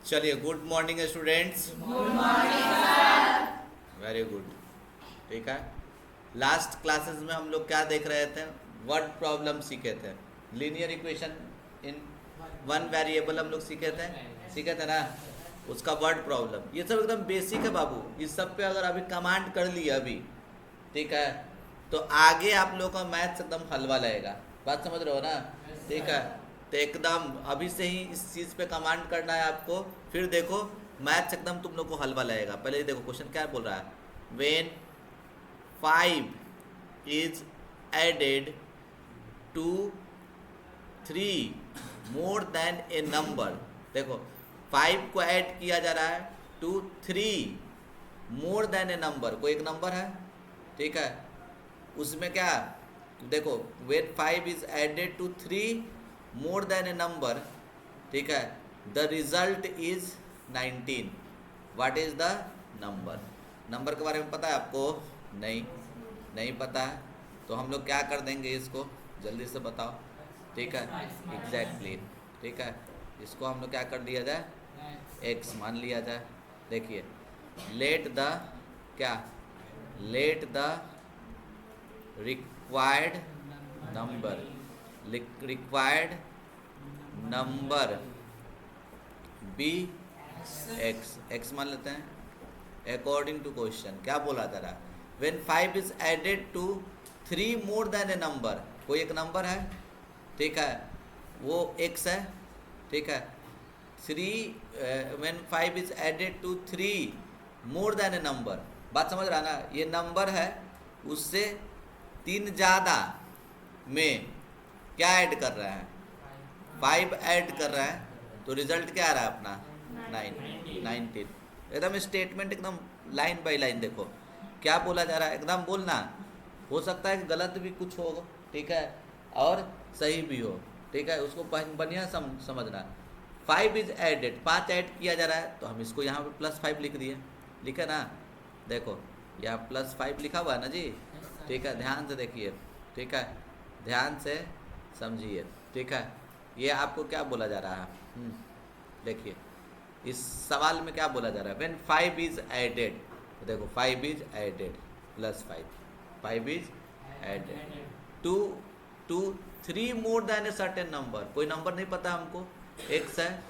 चलिए, good morning students. Good morning sir. Very good. ठीक है, लास्ट क्लासेस में हम लोग क्या देख रहे थे? वर्ड प्रॉब्लम सीखे थे। Linear equation in one variable हम लोग सीखे थे ना, उसका वर्ड प्रॉब्लम। ये सब एकदम बेसिक है बाबू। इस सब पे अगर अभी कमांड कर लिया अभी, ठीक है, तो आगे आप लोगों का मैथ्स एकदम हलवा लगेगा। बात समझ रहे हो ना? ठीक है, तो एकदम अभी से ही इस चीज़ पे कमांड करना है आपको। फिर देखो मैथ्स एकदम तुम लोग को हलवा लगेगा। पहले ये देखो क्वेश्चन क्या बोल रहा है। When 5 is added to 3 more than a number. देखो 5 को ऐड किया जा रहा है to 3 more than a number. कोई एक नंबर है, ठीक है, उसमें क्या देखो, when 5 is added to 3 more than a number, ठीक है, the result is 19। What is the number? Number के बारे में पता है आपको? नहीं पता है, तो हम लोग क्या कर देंगे इसको, जल्दी से बताओ। ठीक है, एग्जैक्टली, ठीक है, इसको हम लोग क्या कर दिया जाए, x मान लिया जाए। देखिए, लेट द क्या, let the required number be x मान लेते हैं अकॉर्डिंग टू क्वेश्चन। क्या बोला जा रहा है? When 5 is added to 3 more than a number. कोई एक नंबर है, ठीक है, वो x है, ठीक है। 3 when 5 is added to 3 more than a number. बात समझ रहा ना? ये नंबर है, उससे 3 ज़्यादा में क्या ऐड कर रहा है? 5 ऐड कर रहा है, तो रिजल्ट क्या आ रहा है अपना? 19। एकदम स्टेटमेंट एकदम लाइन बाय लाइन देखो क्या बोला जा रहा है, एकदम बोलना। हो सकता है कि गलत भी कुछ हो, ठीक है, और सही भी हो, ठीक है, उसको बढ़िया समझना। 5 इज एडेड, 5 ऐड किया जा रहा है, तो हम इसको यहाँ पे +5 लिख दिए। लिखे ना? देखो यहाँ +5 लिखा हुआ है ना जी, ठीक है, ध्यान से देखिए, ठीक है, ध्यान से समझिए, ठीक है। ये आपको क्या बोला जा रहा है? देखिए इस सवाल में क्या बोला जा रहा है। व्हेन 5 इज एडेड, देखो 5 is added +5, 5 is added to 3 more than a certain number. कोई नंबर नहीं पता हमको, x है,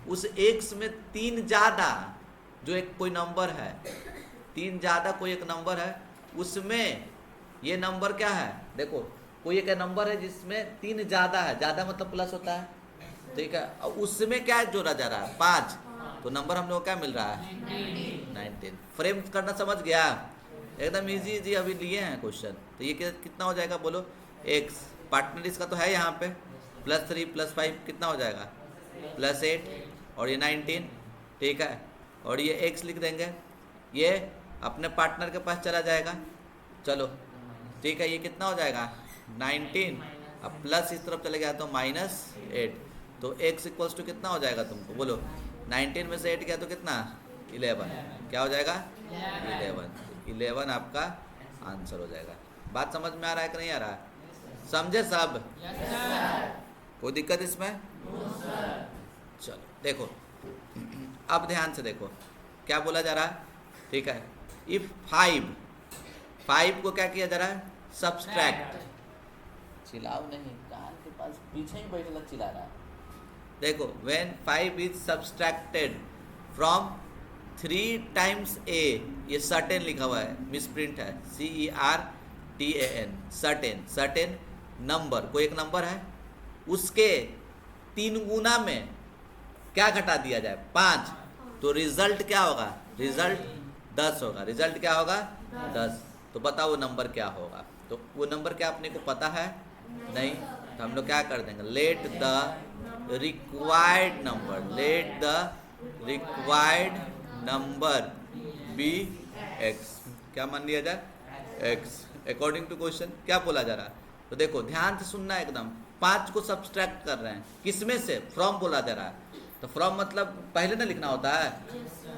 उस x में 3 ज़्यादा जो एक कोई नंबर है, 3 ज़्यादा कोई एक नंबर है, उसमें ये नंबर क्या है? देखो कोई एक नंबर है जिसमें 3 ज़्यादा है, ज़्यादा मतलब प्लस होता है, ठीक है, और उसमें क्या जोड़ा जा रहा है? 5। तो नंबर हम लोग क्या मिल रहा है? 19। फ्रेम करना समझ गया? एकदम इजी अभी लिए हैं क्वेश्चन। तो ये कितना हो जाएगा बोलो? x पार्टनर इसका तो है यहाँ पे, +3 +5 कितना हो जाएगा? +8, और ये 19, ठीक है, और ये x लिख देंगे, ये अपने पार्टनर के पास चला जाएगा। चलो ठीक है, ये कितना हो जाएगा? 19। अब प्लस इस तरफ चले गया तो -8, तो x इक्वल्स टू कितना हो जाएगा तुमको बोलो? 19 में से 8 गया तो कितना? 11। क्या हो जाएगा? 11 आपका आंसर हो जाएगा। बात समझ में आ रहा है कि नहीं आ रहा है? समझे सब? कोई दिक्कत इसमें? चलो देखो, अब ध्यान से देखो क्या बोला जा रहा है, ठीक है। इफ 5 को क्या किया जा रहा है? सब्सट्रैक्ट। चिल्लाओ नहीं, कान के पास पीछे ही बैठना चिल्ला रहा है। देखो when 5 is subtracted from 3 times a, ये सर्टेन लिखा हुआ है, मिसप्रिंट है, CERTAN, सर्टेन नंबर, कोई एक नंबर है, उसके 3 गुना में क्या घटा दिया जाए? 5। तो रिजल्ट क्या होगा? रिजल्ट 10 होगा। रिजल्ट क्या होगा? 10। तो बताओ वो नंबर क्या होगा? तो वो नंबर क्या अपने को पता है? नहीं, तो हम लोग क्या कर देंगे? Let the required number be x। क्या मान लिया जाए? x according to question. क्या बोला जा रहा है? तो देखो ध्यान से सुनना एकदम। 5 को सब्सट्रैक्ट कर रहे हैं, किसमें से? फ्रॉम बोला जा रहा है, तो फ्रॉम मतलब पहले ना लिखना होता है।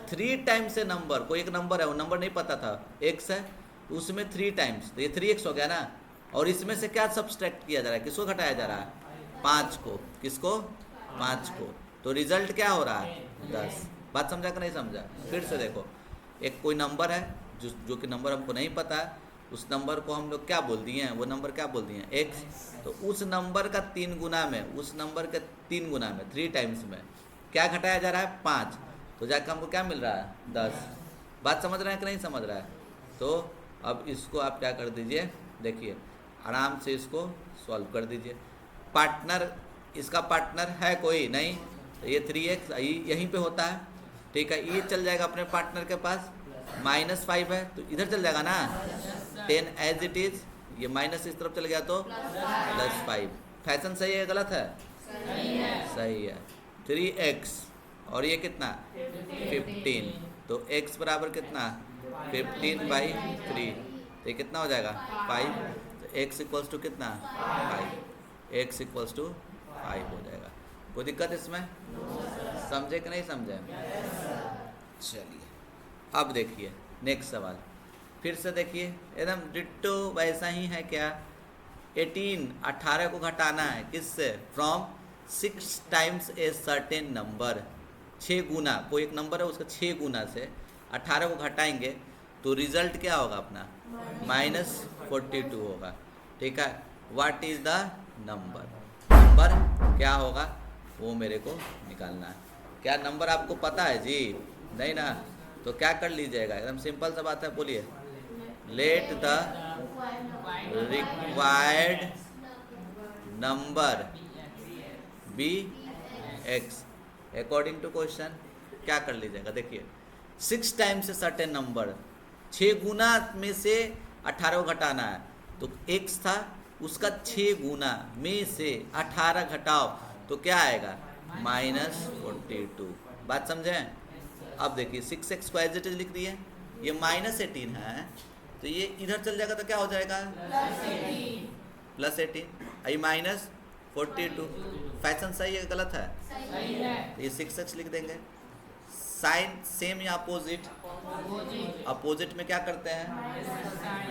3 टाइम्स से नंबर, कोई एक नंबर है, वो नंबर नहीं पता था, x है, तो उसमें 3 टाइम्स, तो ये 3x हो गया ना। और इसमें से क्या सब्सट्रैक्ट किया जा रहा है? किसको घटाया जा रहा है? 5 को। किसको? 5 को। तो रिजल्ट क्या हो रहा है 10। बात समझा कि नहीं समझा? फिर से देखो, एक कोई नंबर है जो कि नंबर हमको नहीं पता है, उस नंबर को हम लोग क्या बोल दिए हैं, वो नंबर क्या बोल दिए हैं x। तो उस नंबर का 3 गुना में, उस नंबर के 3 गुना में 3 टाइम्स में क्या घटाया जा रहा है 5, तो जाकर हमको क्या मिल रहा है 10। बात समझ रहे हैं कि नहीं समझ रहा है? तो अब इसको आप क्या कर दीजिए, देखिए आराम से इसको सॉल्व कर दीजिए। पार्टनर, इसका पार्टनर है कोई नहीं, तो ये 3x यहीं पे होता है, ठीक है। ये चल जाएगा अपने पार्टनर के पास, -5 है तो इधर चल जाएगा ना 10 एज इट इज, ये माइनस इस तरफ चल गया तो +5। फैशन सही है गलत है? सही है। 3x और ये कितना 15, तो x बराबर कितना 15/3, तो ये कितना हो जाएगा 5, तो x इक्वल्स टू कितना 5, x इक्वल्स टू 5 हो जाएगा। कोई दिक्कत इसमें? समझे कि नहीं समझे? चलिए अब देखिए नेक्स्ट सवाल, फिर से देखिए एकदम डिट्टो वैसा ही है। क्या 18 को घटाना है किससे, from 6 times A certain number, 6 गुना, कोई एक नंबर है उसका 6 गुना से 18 को घटाएंगे तो रिजल्ट क्या होगा अपना -42 होगा, ठीक है। What is the number, number क्या होगा वो मेरे को निकालना है। क्या नंबर आपको पता है जी? नहीं ना, तो क्या कर लीजिएगा, एकदम सिंपल सा बात है, बोलिए let the required number be x according to question. क्या कर लीजिएगा, देखिए 6 टाइम्स से सर्टेन नंबर, 6 गुना में से 18 को घटाना है, तो x था उसका 6 गुना में से 18 घटाओ तो क्या आएगा -42। बात समझें? अब देखिए 6x को एज इट इज लिख दिए, ये -18 है तो ये इधर चल जाएगा तो क्या हो जाएगा +18, ये -42। फैशन सही है गलत है? ये 6x लिख देंगे। साइन सेम या अपोजिट, अपोजिट में क्या करते हैं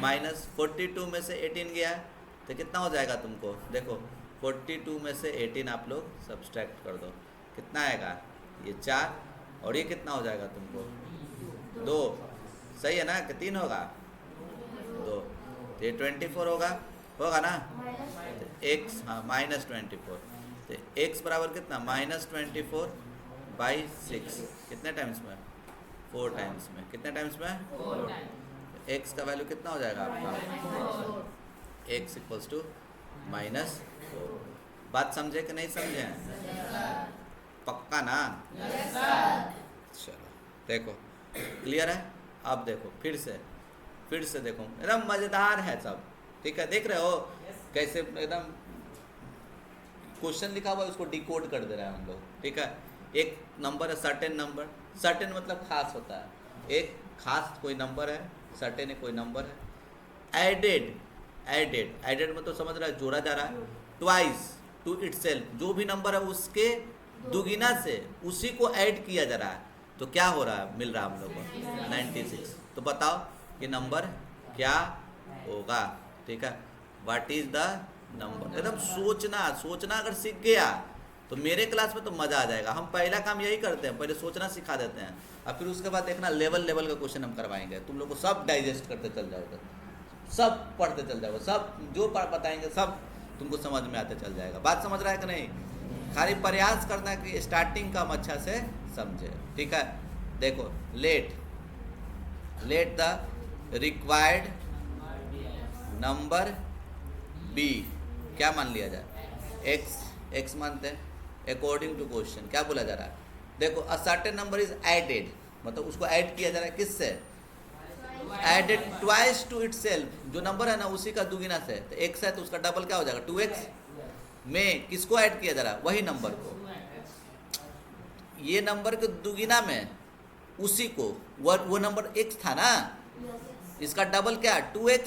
-42 में से 18 गया तो कितना हो जाएगा तुमको, देखो 42 में से 18 आप लोग सब्सट्रैक्ट कर दो, कितना आएगा ये 4, और ये कितना हो जाएगा तुमको 2, सही है ना कि 3 होगा 2, तो ये 24 होगा ना, तो x हाँ -24, तो x बराबर कितना -24/6, कितने टाइम्स में 4 टाइम्स में, कितने टाइम्स में 4, x का वैल्यू कितना हो जाएगा आपका x इक्वल्स टू -4। बात समझे कि नहीं समझे? पक्का ना? चलो देखो क्लियर है। अब देखो फिर से देखो, एकदम मज़ेदार है सब, ठीक है। देख रहे हो कैसे एकदम क्वेश्चन लिखा हुआ है उसको डिकोड कर दे रहा है हम लोग, ठीक है। एक नंबर है सर्टेन नंबर, सर्टेन मतलब खास होता है, एक खास कोई नंबर है, सर्टेन है कोई नंबर है। एडेड मतलब समझ रहा है जोड़ा जा रहा है, ट्वाइस टू इटसेल्फ, जो भी नंबर है उसके दुगुना से उसी को ऐड किया जा रहा है, तो क्या हो रहा है, मिल रहा है हम लोग को 96। तो बताओ ये नंबर क्या होगा, ठीक है। व्हाट इज द नंबर, एकदम सोचना अगर सीख गया तो मेरे क्लास में तो मज़ा आ जाएगा। हम पहला काम यही करते हैं, पहले सोचना सिखा देते हैं, और फिर उसके बाद देखना लेवल का क्वेश्चन हम करवाएंगे, तुम लोग को सब डाइजेस्ट करते चल जाओगे, सब पढ़ते चल जाओगे, सब जो बताएंगे सब तुमको समझ में आते चल जाएगा। बात समझ रहा है कि नहीं? खाली प्रयास करना कि स्टार्टिंग का हम अच्छा से समझे, ठीक है। देखो let the required number be, क्या मान लिया जाए x मानते हैं, अकॉर्डिंग टू क्वेश्चन क्या बोला जा रहा है, देखो a certain number is added, मतलब उसको ऐड किया जा रहा है किससे, एडेड ट्वाइस टू इटसेल्फ, जो नंबर है ना उसी का दुगुना से, तो x है तो उसका डबल क्या हो जाएगा 2x, में किसको ऐड किया जा रहा है, वही नंबर को, ये नंबर के दुगुना में उसी को, वो नंबर x था ना, इसका डबल क्या 2x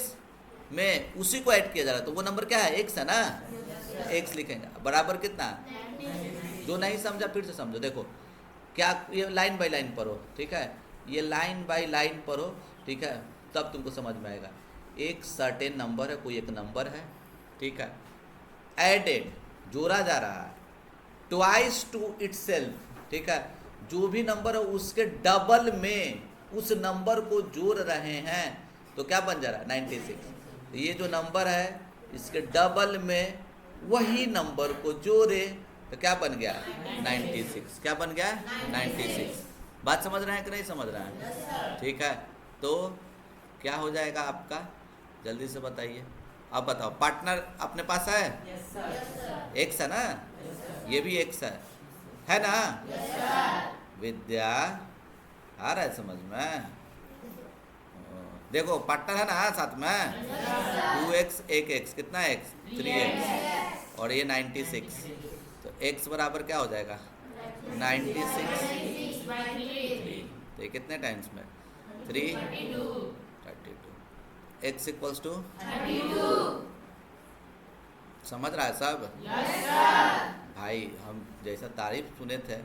में उसी को ऐड किया जा रहा है, तो वो नंबर क्या है x है ना, x लिखेंगे बराबर कितना। जो नहीं समझा फिर से समझो, देखो क्या ये लाइन बाय लाइन पढ़ो, ठीक है, ये लाइन बाय लाइन पढ़ो, ठीक है, तब तुमको समझ में आएगा। एक सर्टेन नंबर है, कोई एक नंबर है, ठीक है, एडेड जोड़ा जा रहा है, ट्वाइस टू इटसेल्फ, ठीक है, जो भी नंबर है उसके डबल में उस नंबर को जोड़ रहे हैं तो क्या बन जा रहा है 96। ये जो नंबर है इसके डबल में वही नंबर को जोड़े तो क्या बन गया 96। क्या बन गया 96। बात समझ रहे हैं कि नहीं समझ रहे हैं? ठीक है, तो क्या हो जाएगा आपका, जल्दी से बताइए। अब बताओ, पार्टनर अपने पास है? एक्स है ना, ये भी एक्स है ना? विद्या आ रहा है समझ में? देखो पार्टनर है ना साथ में, 2x 1x कितना x 3x और ये 96, तो x बराबर क्या हो जाएगा 96। तो ये कितने टाइम्स में 3 32। x equals to 32। समझ रहा है सब? भाई हम जैसा तारीफ सुने थे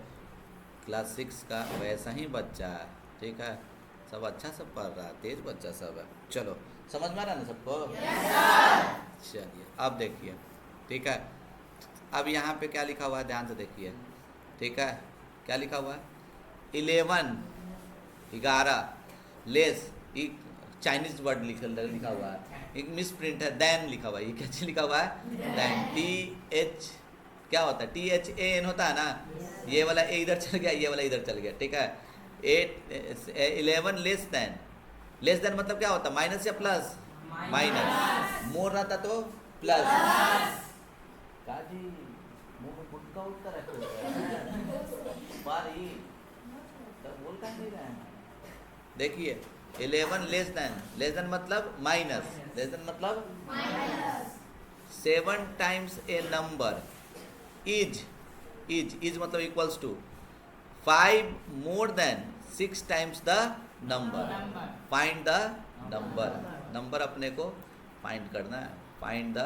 क्लास 6 का वैसा ही बच्चा है, ठीक है, सब अच्छा सब पढ़ रहा है, तेज बच्चा सब है। चलो समझ में आ रहा है ना सबको? चलिए अब देखिए, ठीक है, अब यहाँ पे क्या लिखा हुआ है ध्यान से देखिए, ठीक है, क्या लिखा हुआ है 11 लेस, एक चाइनीज वर्ड लिखा हुआ है, एक मिस प्रिंट है दैन लिखा हुआ है, ये क्या चीज लिखा हुआ है दैन, TH क्या होता है THAN होता है ना, ये वाला ए इधर चल गया, ये वाला इधर चल गया, ठीक है। 11 लेस देन मतलब क्या होता है माइनस या प्लस, माइनस, मोर रहता तो प्लस। काजी मुंह में गुटका उठता रहता बारी तब बोल का नहीं रहा है। देखिए 11 लेस देन मतलब माइनस, लेस देन मतलब minus. 7 times a number is मतलब equals to 5 more than 6 times the number. Find the number अपने को फाइंड करना है, फाइंड द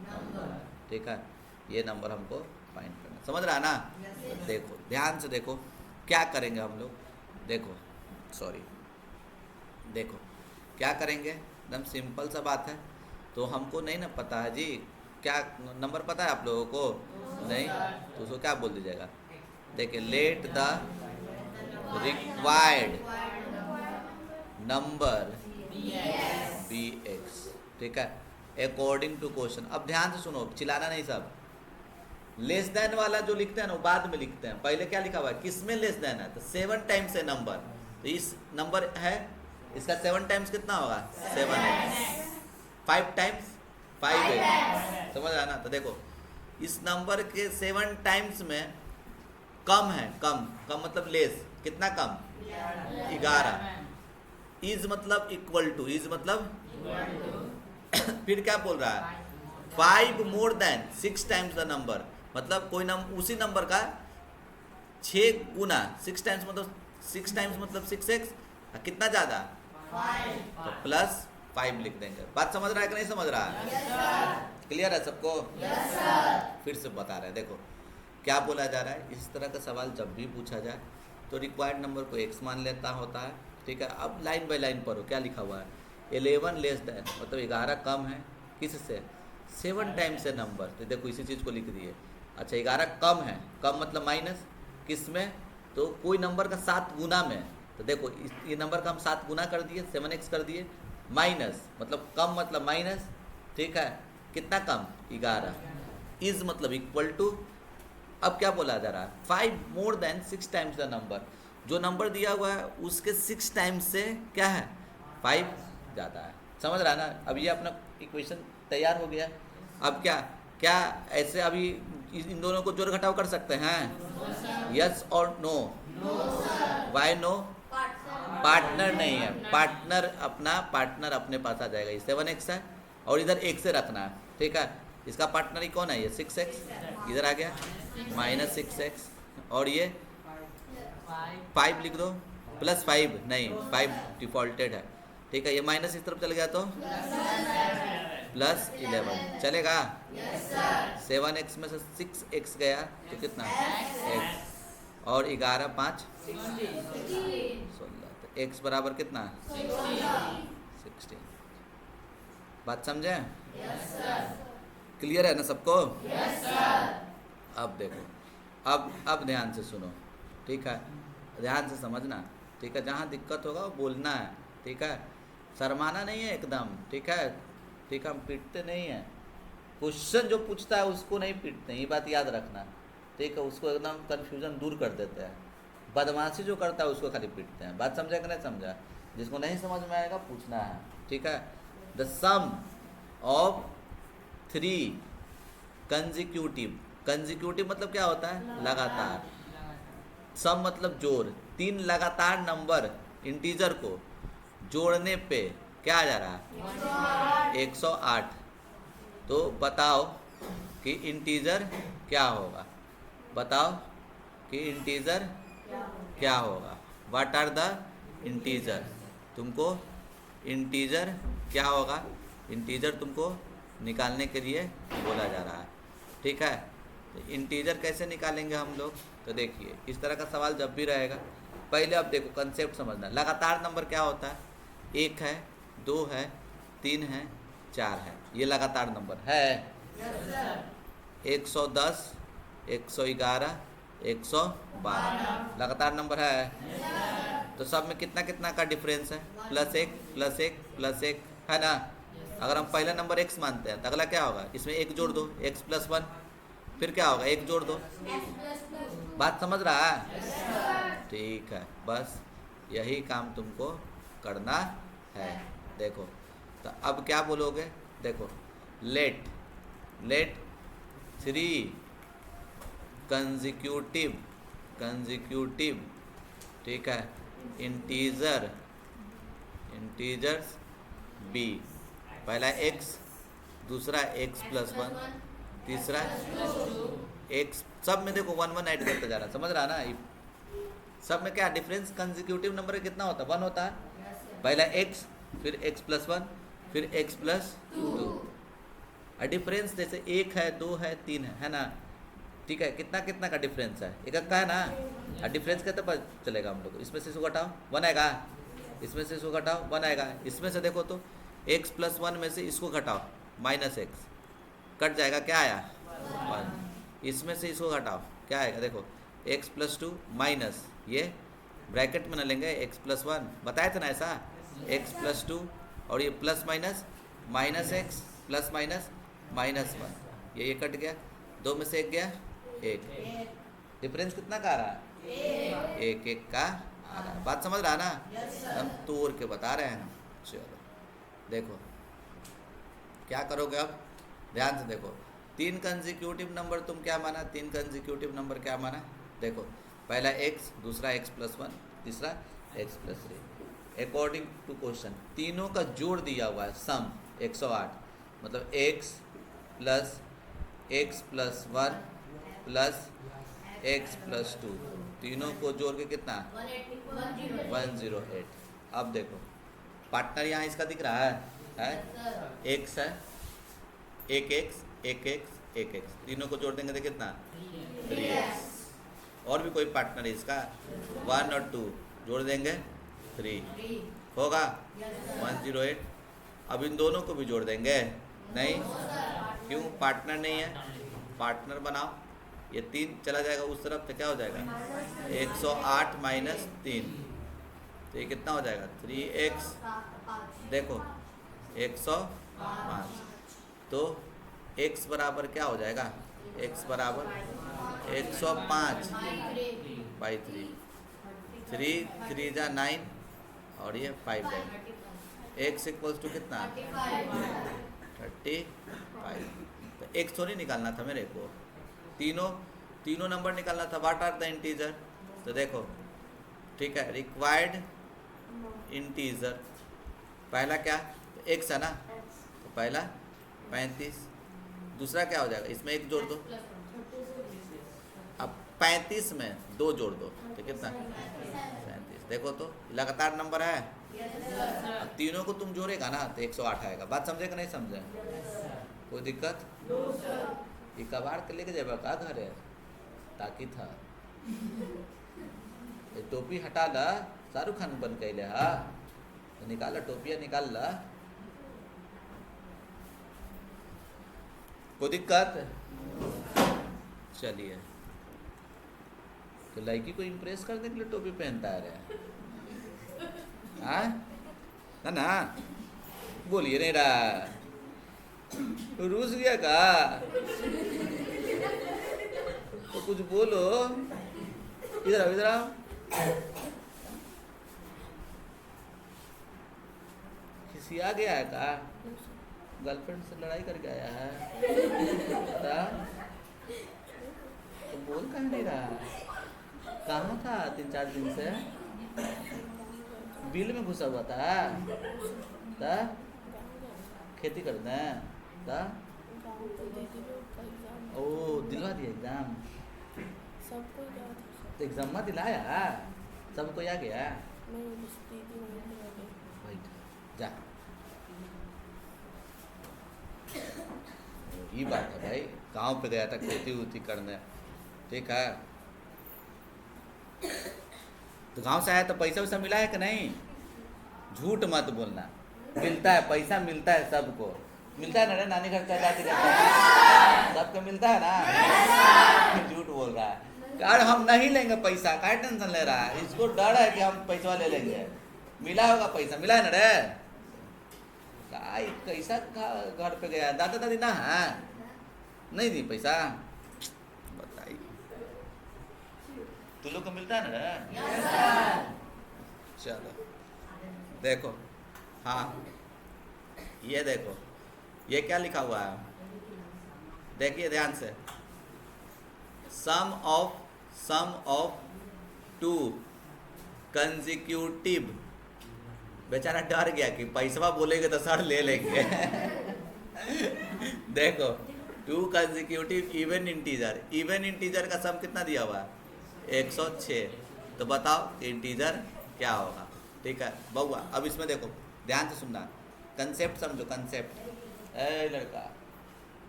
नंबर, ठीक है, ये नंबर हमको फाइंड करना है। समझ रहा है ना? तो देखो ध्यान से देखो क्या करेंगे हम लोग, देखो देखो क्या करेंगे, एकदम सिंपल सा बात है। तो हमको नहीं ना पता है जी, क्या नंबर पता है आप लोगों को? नहीं, तो उसको क्या बोल दीजिएगा, देखिए let the required number be x, ठीक है, अकॉर्डिंग टू क्वेश्चन। अब ध्यान से सुनो, चिल्लाना नहीं सब। लेस देन वाला जो लिखते हैं ना वो बाद में लिखते हैं, पहले क्या लिखा हुआ है, किसमें लेस देन है, तो 7 टाइम्स है नंबर, तो इस नंबर है इसका 7 टाइम्स कितना होगा 7x, 5 टाइम्स 5x, समझ रहा ना? तो देखो इस नंबर के 7 टाइम्स में कम है, कम मतलब लेस, कितना कम 11, इज मतलब इक्वल टू, इज मतलब फिर क्या बोल रहा है 5 more than 6 times the number, मतलब कोई उसी नंबर का 6 गुना, 6 टाइम्स मतलब 6x, कितना ज़्यादा तो प्लस 5 लिख देंगे। बात समझ रहा है कि नहीं समझ रहा है? क्लियर है सबको? फिर से बता रहे हैं, देखो क्या बोला जा रहा है, इस तरह का सवाल जब भी पूछा जाए तो रिक्वायर्ड नंबर को x मान लेता होता है, ठीक है। अब लाइन बाय लाइन पढ़ो क्या लिखा हुआ है, 11 लेस देन मतलब 11 कम है किससे, 7 टाइम्स है नंबर, तो देखो इसी चीज़ को लिख दिए। अच्छा 11 कम है, कम मतलब माइनस, किस में, तो कोई नंबर का 7 गुना में, तो देखो ये नंबर का हम 7 गुना कर दिए 7x कर दिए, माइनस मतलब कम मतलब माइनस, ठीक है, कितना कम 11, इज मतलब इक्वल टू, अब क्या बोला जा रहा है 5 more than 6 times the number, जो नंबर दिया हुआ है उसके 6 टाइम्स से क्या है 5 ज़्यादा है। समझ रहा है ना? अब ये अपना इक्वेशन तैयार हो गया। अब क्या ऐसे अभी इन दोनों को जोड़ घटाव कर सकते हैं? यस और नो? Why no? पार्टनर नहीं है, पार्टनर अपने पास आ जाएगा, ये 7x है और इधर एक से रखना है, ठीक है। इसका पार्टनर ही कौन है, ये 6x, इधर आ गया माइनस 6x, और ये 5 लिख दो, प्लस 5 नहीं 5 डिफॉल्टेड है, ठीक है, ये माइनस इस तरफ चल गया तो प्लस 11 चलेगा। 7x में से 6x गया तो कितना x, और 11 5 16, तो x बराबर कितना 16। बात समझे? क्लियर है ना सबको? अब देखो अब ध्यान से सुनो, ठीक है, ध्यान से समझना, ठीक है, जहाँ दिक्कत होगा वो बोलना है, ठीक है, शर्माना नहीं है एकदम, ठीक है, ठीक है, हम पीटते नहीं हैं, क्वेश्चन जो पूछता है उसको नहीं पीटते, ये बात याद रखना, ठीक है, उसको एकदम कन्फ्यूजन दूर कर देते हैं, बदमाशी जो करता है उसको खाली पीटते हैं। बात समझा कि नहीं समझा? जिसको नहीं समझ में आएगा पूछना है, ठीक है। The sum of 3 consecutive, consecutive मतलब क्या होता है? लगातार। सम मतलब जोड़, 3 लगातार नंबर इंटीजर को जोड़ने पे क्या आ जा रहा है? 108। तो बताओ कि इंटीजर क्या होगा, बताओ कि इंटीजर क्या होगा। What are the integer? तुमको इंटीजर क्या होगा, इंटीजर तुमको निकालने के लिए बोला जा रहा है, ठीक है। तो इंटीजर कैसे निकालेंगे हम लोग? तो देखिए, इस तरह का सवाल जब भी रहेगा, पहले अब देखो कंसेप्ट समझना। लगातार नंबर क्या होता है? 1 है, 2 है, 3 है, 4 है, ये लगातार नंबर है। 110, 111, 112 लगातार नंबर है। तो सब में कितना कितना का डिफरेंस है? +1 +1 +1 है ना। अगर हम पहला नंबर x मानते हैं तो अगला क्या होगा? इसमें 1 जोड़ दो, x + 1, फिर क्या होगा? 1 जोड़ दो। बात समझ रहा है? ठीक है, बस यही काम तुमको करना है। देखो, तो अब क्या बोलोगे? देखो, लेट 3 कंजिक्यूटिव, ठीक है, इंटीजर्स b, पहला x, दूसरा x + 1, तीसरा x, सब में देखो 1 1 ऐड करते जा रहा है, समझ रहा ना। सब में क्या डिफरेंस? कंजिक्यूटिव नंबर कितना होता है? 1 होता है। पहला x, फिर x + 1, फिर x + 2। और डिफरेंस जैसे 1 है, 2 है, 3 है ना, ठीक है। कितना कितना का डिफरेंस है? एक का है ना। और डिफरेंस कैसे पता चलेगा हम लोग? इसमें से इसको घटाओ, 1 आएगा, इसमें से इसको घटाओ, 1 आएगा। इसमें से देखो तो x + 1 में से इसको घटाओ, -x कट जाएगा, क्या आया? 1। इसमें से इसको घटाओ, क्या आएगा? देखो, x + 2 माइनस, ये ब्रैकेट में न लेंगे, x + 1 बताया था ना ऐसा, x + 2 और ये प्लस माइनस -x +- ये कट गया, 2 में से 1 गया, 1। डिफरेंस कितना का आ रहा है? 1 1 का आ रहा है। बात समझ रहा ना? हम तोड़ के बता रहे हैं। चलो देखो क्या करोगे अब, ध्यान से देखो। 3 कंजिक्यूटिव नंबर तुम क्या माना? 3 कंजिक्यूटिव नंबर क्या माना? देखो, पहला x, दूसरा x + 1, तीसरा x + 3। अकॉर्डिंग टू क्वेश्चन तीनों का जोड़ दिया हुआ है, सम 108, मतलब x + x + 1 + x + 2, तीनों को जोड़ के कितना? 108। अब देखो, पार्टनर यहाँ इसका दिख रहा है x है, 1x 1x 1x, तीनों को जोड़ देंगे तो कितना? 3x। और भी कोई पार्टनर है इसका? 1 और 2 जोड़ देंगे 3 होगा 108। अब इन दोनों को भी जोड़ देंगे? नहीं, क्यों? पार्टनर नहीं है। पार्टनर बनाओ, ये 3 चला जाएगा उस तरफ तो क्या हो जाएगा? 108 - 3, तो ये कितना हो जाएगा? 3x। देखो 105, तो x बराबर क्या हो जाएगा? x बराबर 105/3, 3 3 जा 9 और ये 5 जाएगा। x = कितना? 35। तो x थोड़ी निकालना था मेरे को, तीनों नंबर निकालना था। What are the integer? तो देखो, ठीक है, रिक्वायर्ड इंटीजर पहला क्या? तो x है ना, तो पहला 35, दूसरा क्या हो जाएगा? इसमें 1 जोड़ दो, अब 35 में 2 जोड़ दो तो कितना? 37। देखो तो लगातार नंबर है। अब तीनों को तुम जोड़ेगा ना तो 108 आएगा। बात समझे कि नहीं समझे? कोई दिक्कत? ये कबाड़ के लेके जाएगा का घर है? ताकि था ये टोपी हटा ला, शाहरुख खान बन कैले हा, तो निकाल टोपिया निकाल ला। कोई दिक्कत? चलिए तो लड़की को इम्प्रेस करने के लिए टोपी पहनता है रे? हाँ ना ना, बोलिए नहीं रहा, रूस गया का? तो कुछ बोलो, इधर आओ इधर आओ। किसी आ गया है का? गर्लफ्रेंड से लड़ाई करके आया है? तो बोल कहाँ नहीं रहा? कहाँ था 3-4 दिन से? बिल में घुसा हुआ था? खेती करना है? ओ दिलवा दिया एग्जाम? सबको तो एग्जाम में दिलाया? सबको आ गया? जा, ये बात है भाई, गांव पे गया था खेती उती करने, ठीक है? तो गांव से आया तो पैसा वैसा मिला है कि नहीं? झूठ मत बोलना, मिलता है पैसा, मिलता है सबको, मिलता है ना रे? नानी घर चला जाती रहता है, सबको मिलता है ना? झूठ बोल रहा है यार, हम नहीं लेंगे पैसा, क्या टेंशन ले रहा है? इसको डर है कि हम पैसा ले लेंगे। मिला होगा पैसा, मिला है ना रे? कैसा घर पे गया? दादा दादी ना है? नहीं दी पैसा? बताइए, तू लोग को मिलता है ना रे? चलो देखो, हाँ ये देखो, ये क्या लिखा हुआ है, देखिए ध्यान से। सम ऑफ 2 कंसेक्यूटिव, बेचारा डर गया कि पैसा बोलेंगे तो सर ले लेंगे। देखो 2 कंसेक्यूटिव इवन इंटीजर का सम कितना दिया हुआ है? 106। तो बताओ इंटीजर क्या होगा? ठीक है बउआ, अब इसमें देखो ध्यान से सुनना, कंसेप्ट समझो, कंसेप्ट। ए लड़का,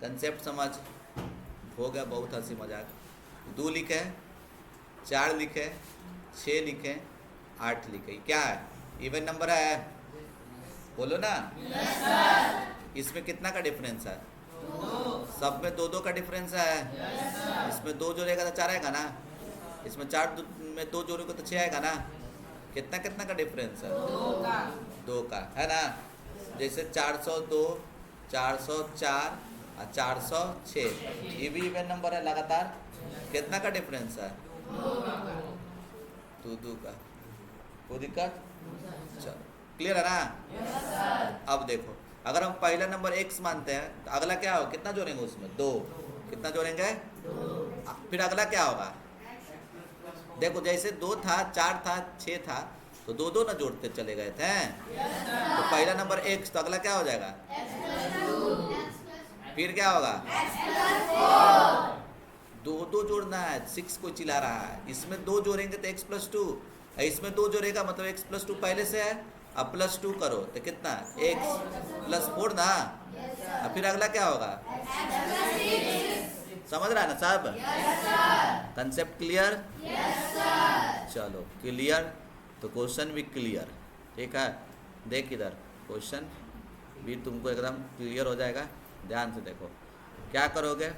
कंसेप्ट समझ। हो गया बहुत हंसी मजाक। 2 लिखे, 4 लिखे, 6 लिखे, 8 लिखे, क्या है? इवन नंबर है, बोलो ना। yes, sir। इसमें कितना का डिफरेंस है? 2। सब में 2-2 का डिफरेंस है। yes, इसमें 2 जोड़ेगा तो 4 आएगा ना? इसमें 4 में 2 जोड़ेगा तो 6 आएगा ना? कितना कितना का डिफरेंस है? 2 का है ना? जैसे 402, 404 और 406, ये भी इवन नंबर है लगातार। कितना का डिफरेंस है? 2 का। कोई दिक्कत? चलो क्लियर है ना? yes, अब देखो, अगर हम पहला नंबर x मानते हैं तो अगला क्या होगा? कितना जोड़ेंगे उसमें? 2। कितना जोड़ेंगे? 2। फिर अगला क्या होगा? देखो जैसे 2 था, 4 था, 6 था, तो 2-2 ना जोड़ते चले गए थे। yes, तो पहला नंबर x, तो अगला क्या हो जाएगा? फिर क्या होगा? 2-2 जोड़ना है, 6 को चिल्ला रहा है। इसमें 2 जोड़ेंगे तो x+2, इसमें 2 जोड़ेगा मतलब x+2 पहले से है, अब +2 करो तो कितना? x+4 ना। अब फिर अगला क्या होगा? समझ रहा है ना सब? Concept clear? चलो क्लियर, तो क्वेश्चन भी क्लियर, ठीक है? देख इधर, क्वेश्चन भी तुमको एकदम क्लियर हो जाएगा। ध्यान से देखो क्या करोगे,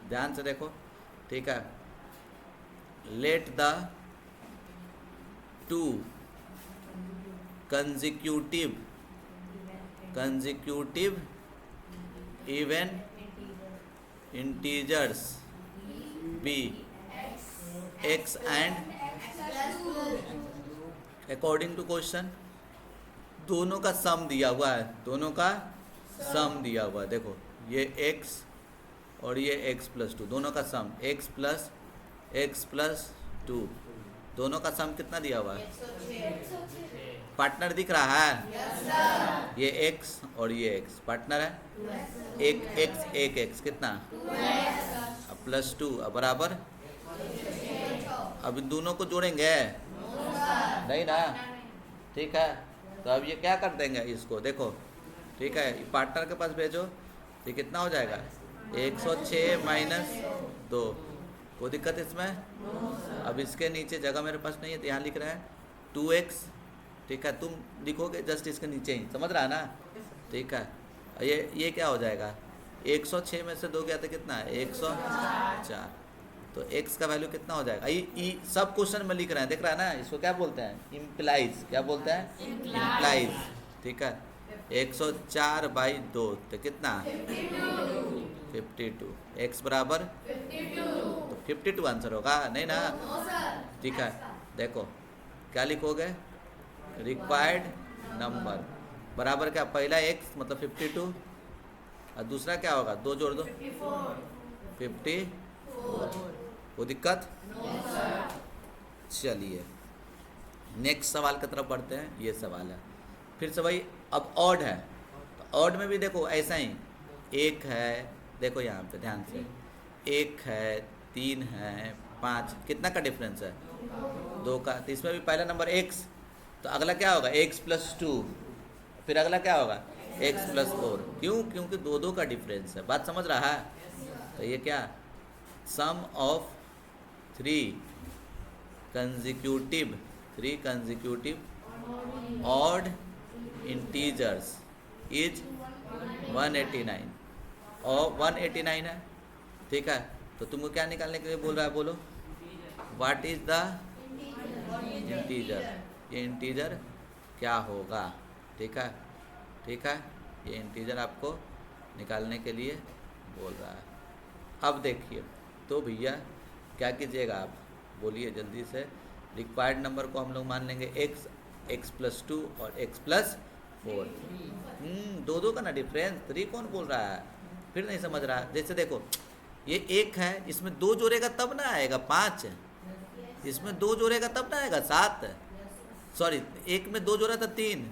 ध्यान से देखो, ठीक है? Let the 2 consecutive even integers be x and according to question, दोनों का सम दिया हुआ है, दोनों का सम दिया हुआ है। देखो ये x और ये x+2, दोनों का सम x+2, दोनों का सम कितना दिया हुआ है? पार्टनर दिख रहा है? yes, ये x और ये x पार्टनर है। एक x कितना? अब +2 अब बराबर, अब इन दोनों को जोड़ेंगे नहीं ना? ठीक है, तो अब ये क्या कर देंगे इसको, देखो ठीक है, पार्टनर के पास भेजो, ये कितना हो जाएगा? 106 - 2। कोई दिक्कत इसमें? अब इसके नीचे जगह मेरे पास नहीं है तो यहाँ लिख रहे हैं 2x, ठीक है? तुम लिखोगे जस्ट इसके नीचे ही, समझ रहा है ना? ठीक है, ये क्या हो जाएगा? 106 में से 2 गया तो कितना है? 104। तो x का वैल्यू कितना हो जाएगा? सब क्वेश्चन में लिख रहे हैं, देख रहा है ना, इसको क्या बोलते हैं? इम्प्लाइज। क्या बोलते हैं? इम्प्लाइज। ठीक है, 104/2 तो कितना? 52। x बराबर 52 आंसर होगा, नहीं ना? ठीक है, देखो क्या लिखोगे? रिक्वायर्ड नंबर बराबर क्या? पहला x मतलब 52 और दूसरा क्या होगा? 2 जोड़ दो 54। कोई दिक्कत? चलिए नेक्स्ट सवाल की तरफ बढ़ते हैं। ये सवाल है फिर से भाई, अब ऑड है तो ऑड में भी देखो ऐसा ही, एक है, देखो यहाँ पे ध्यान से, एक है, 3 है, 5, कितना का डिफरेंस है? 2 का। तो इसमें भी पहला नंबर x, तो अगला क्या होगा? x+2, फिर अगला क्या होगा? x+4। क्यों? क्योंकि 2 का डिफरेंस है। बात समझ रहा है? तो ये क्या? Sum of 3 consecutive odd integers is 189 और 189 है। ठीक है, तो तुमको क्या निकालने के लिए बोल रहा है? बोलो व्हाट इज द इंटीजर। ये इंटीजर क्या होगा? ठीक है, ठीक है, ये इंटीजर आपको निकालने के लिए बोल रहा है। अब देखिए, तो भैया क्या कीजिएगा आप? बोलिए जल्दी से। रिक्वायर्ड नंबर को हम लोग मान लेंगे x, x+2 और x+4। 2 का ना डिफरेंस, 3 कौन बोल रहा है? फिर नहीं समझ रहा। जैसे देखो, ये 1 है, इसमें 2 जोड़ेगा तब ना आएगा 5, इसमें 2 जोड़ेगा तब ना आएगा 7। सॉरी, 1 में 2 जोड़ा था 3,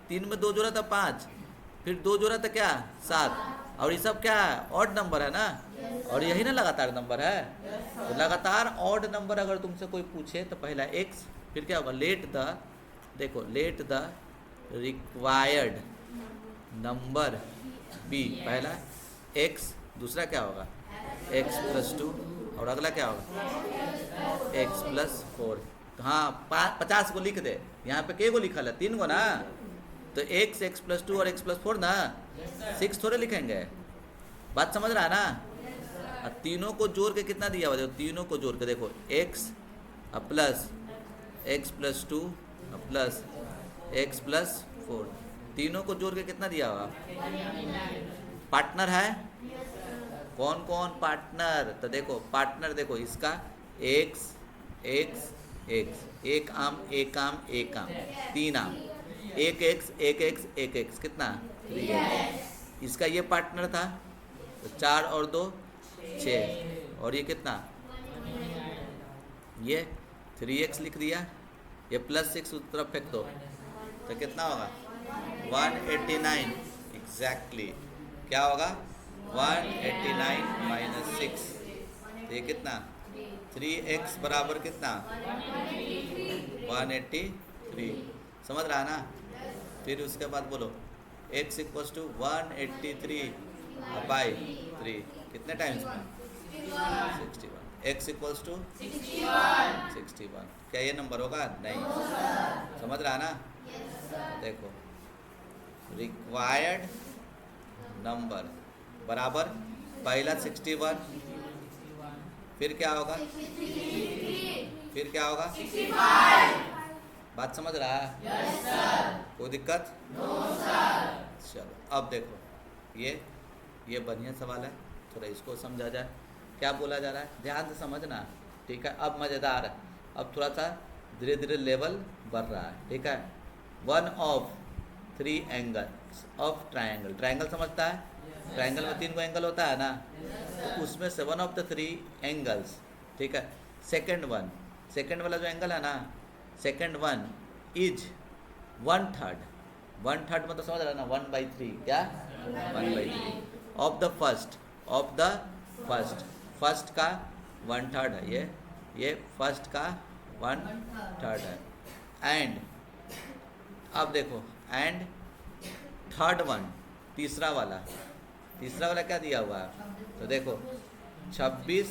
3 में 2 जोड़ा था 5, फिर 2 जोड़ा था क्या? 7। और ये सब क्या है? ऑड नंबर है ना, और यही ना लगातार नंबर है। तो लगातार ऑड नंबर अगर तुमसे कोई पूछे तो पहला x, फिर क्या होगा? लेट द, देखो let the required number b, पहला x, दूसरा क्या होगा? x+2 और अगला क्या होगा? x+4। तो हाँ, 50 को लिख दे। यहाँ पे के को लिखा है? 3 को ना, तो x, x+2 और x+4 ना, 6 थोड़े लिखेंगे। बात समझ रहा है ना? और तीनों को जोड़ के कितना दिया हुआ? देखो तीनों को जोड़ के देखो, x plus x+2 plus x+4, तीनों को जोड़ के कितना दिया हुआ? पार्टनर है? कौन कौन पार्टनर? तो देखो पार्टनर, देखो इसका x, x, x, एक आम, एक आम, एक आम, 3 आम, एक x, कितना? 3x। इसका ये पार्टनर था, तो 4 और 2 6, और ये कितना? ये 3x लिख दिया, ये +6 उस तरफ फेंक दो, तो कितना होगा? 189। एग्जैक्टली क्या होगा? 189 - 6, तो ये कितना? 3x बराबर कितना? 183। समझ रहा है ना? फिर उसके बाद बोलो x = 183/3, कितने टाइम्स में? 61। x = 61। क्या ये नंबर होगा? नहीं। समझ रहा है ना? देखो रिक्वायर्ड नंबर बराबर पहला 61, फिर क्या होगा? फिर क्या होगा? 65। बात समझ रहा है? yes, sir। कोई दिक्कत? no, sir। चलो अब देखो, ये बढ़िया सवाल है, थोड़ा इसको समझा जाए। क्या बोला जा रहा है? ध्यान से समझना। ठीक है, अब मज़ेदार है, अब थोड़ा सा धीरे धीरे लेवल बढ़ रहा है। ठीक है, 1 of 3 angles of triangle. Triangle समझता है? ट्राइंगल में 3 को एंगल होता है ना, तो उसमें से 1 of the 3 एंगल्स। ठीक है, सेकेंड वाला जो एंगल है ना, सेकेंड वन इज 1/3। 1/3 मतलब समझ रहा है ना? 1/3। क्या? 1/3 ऑफ द फर्स्ट। फर्स्ट का 1/3 है, ये फर्स्ट का 1/3 है। एंड अब देखो, एंड थर्ड वन, तीसरा वाला क्या दिया हुआ है? तो देखो 26,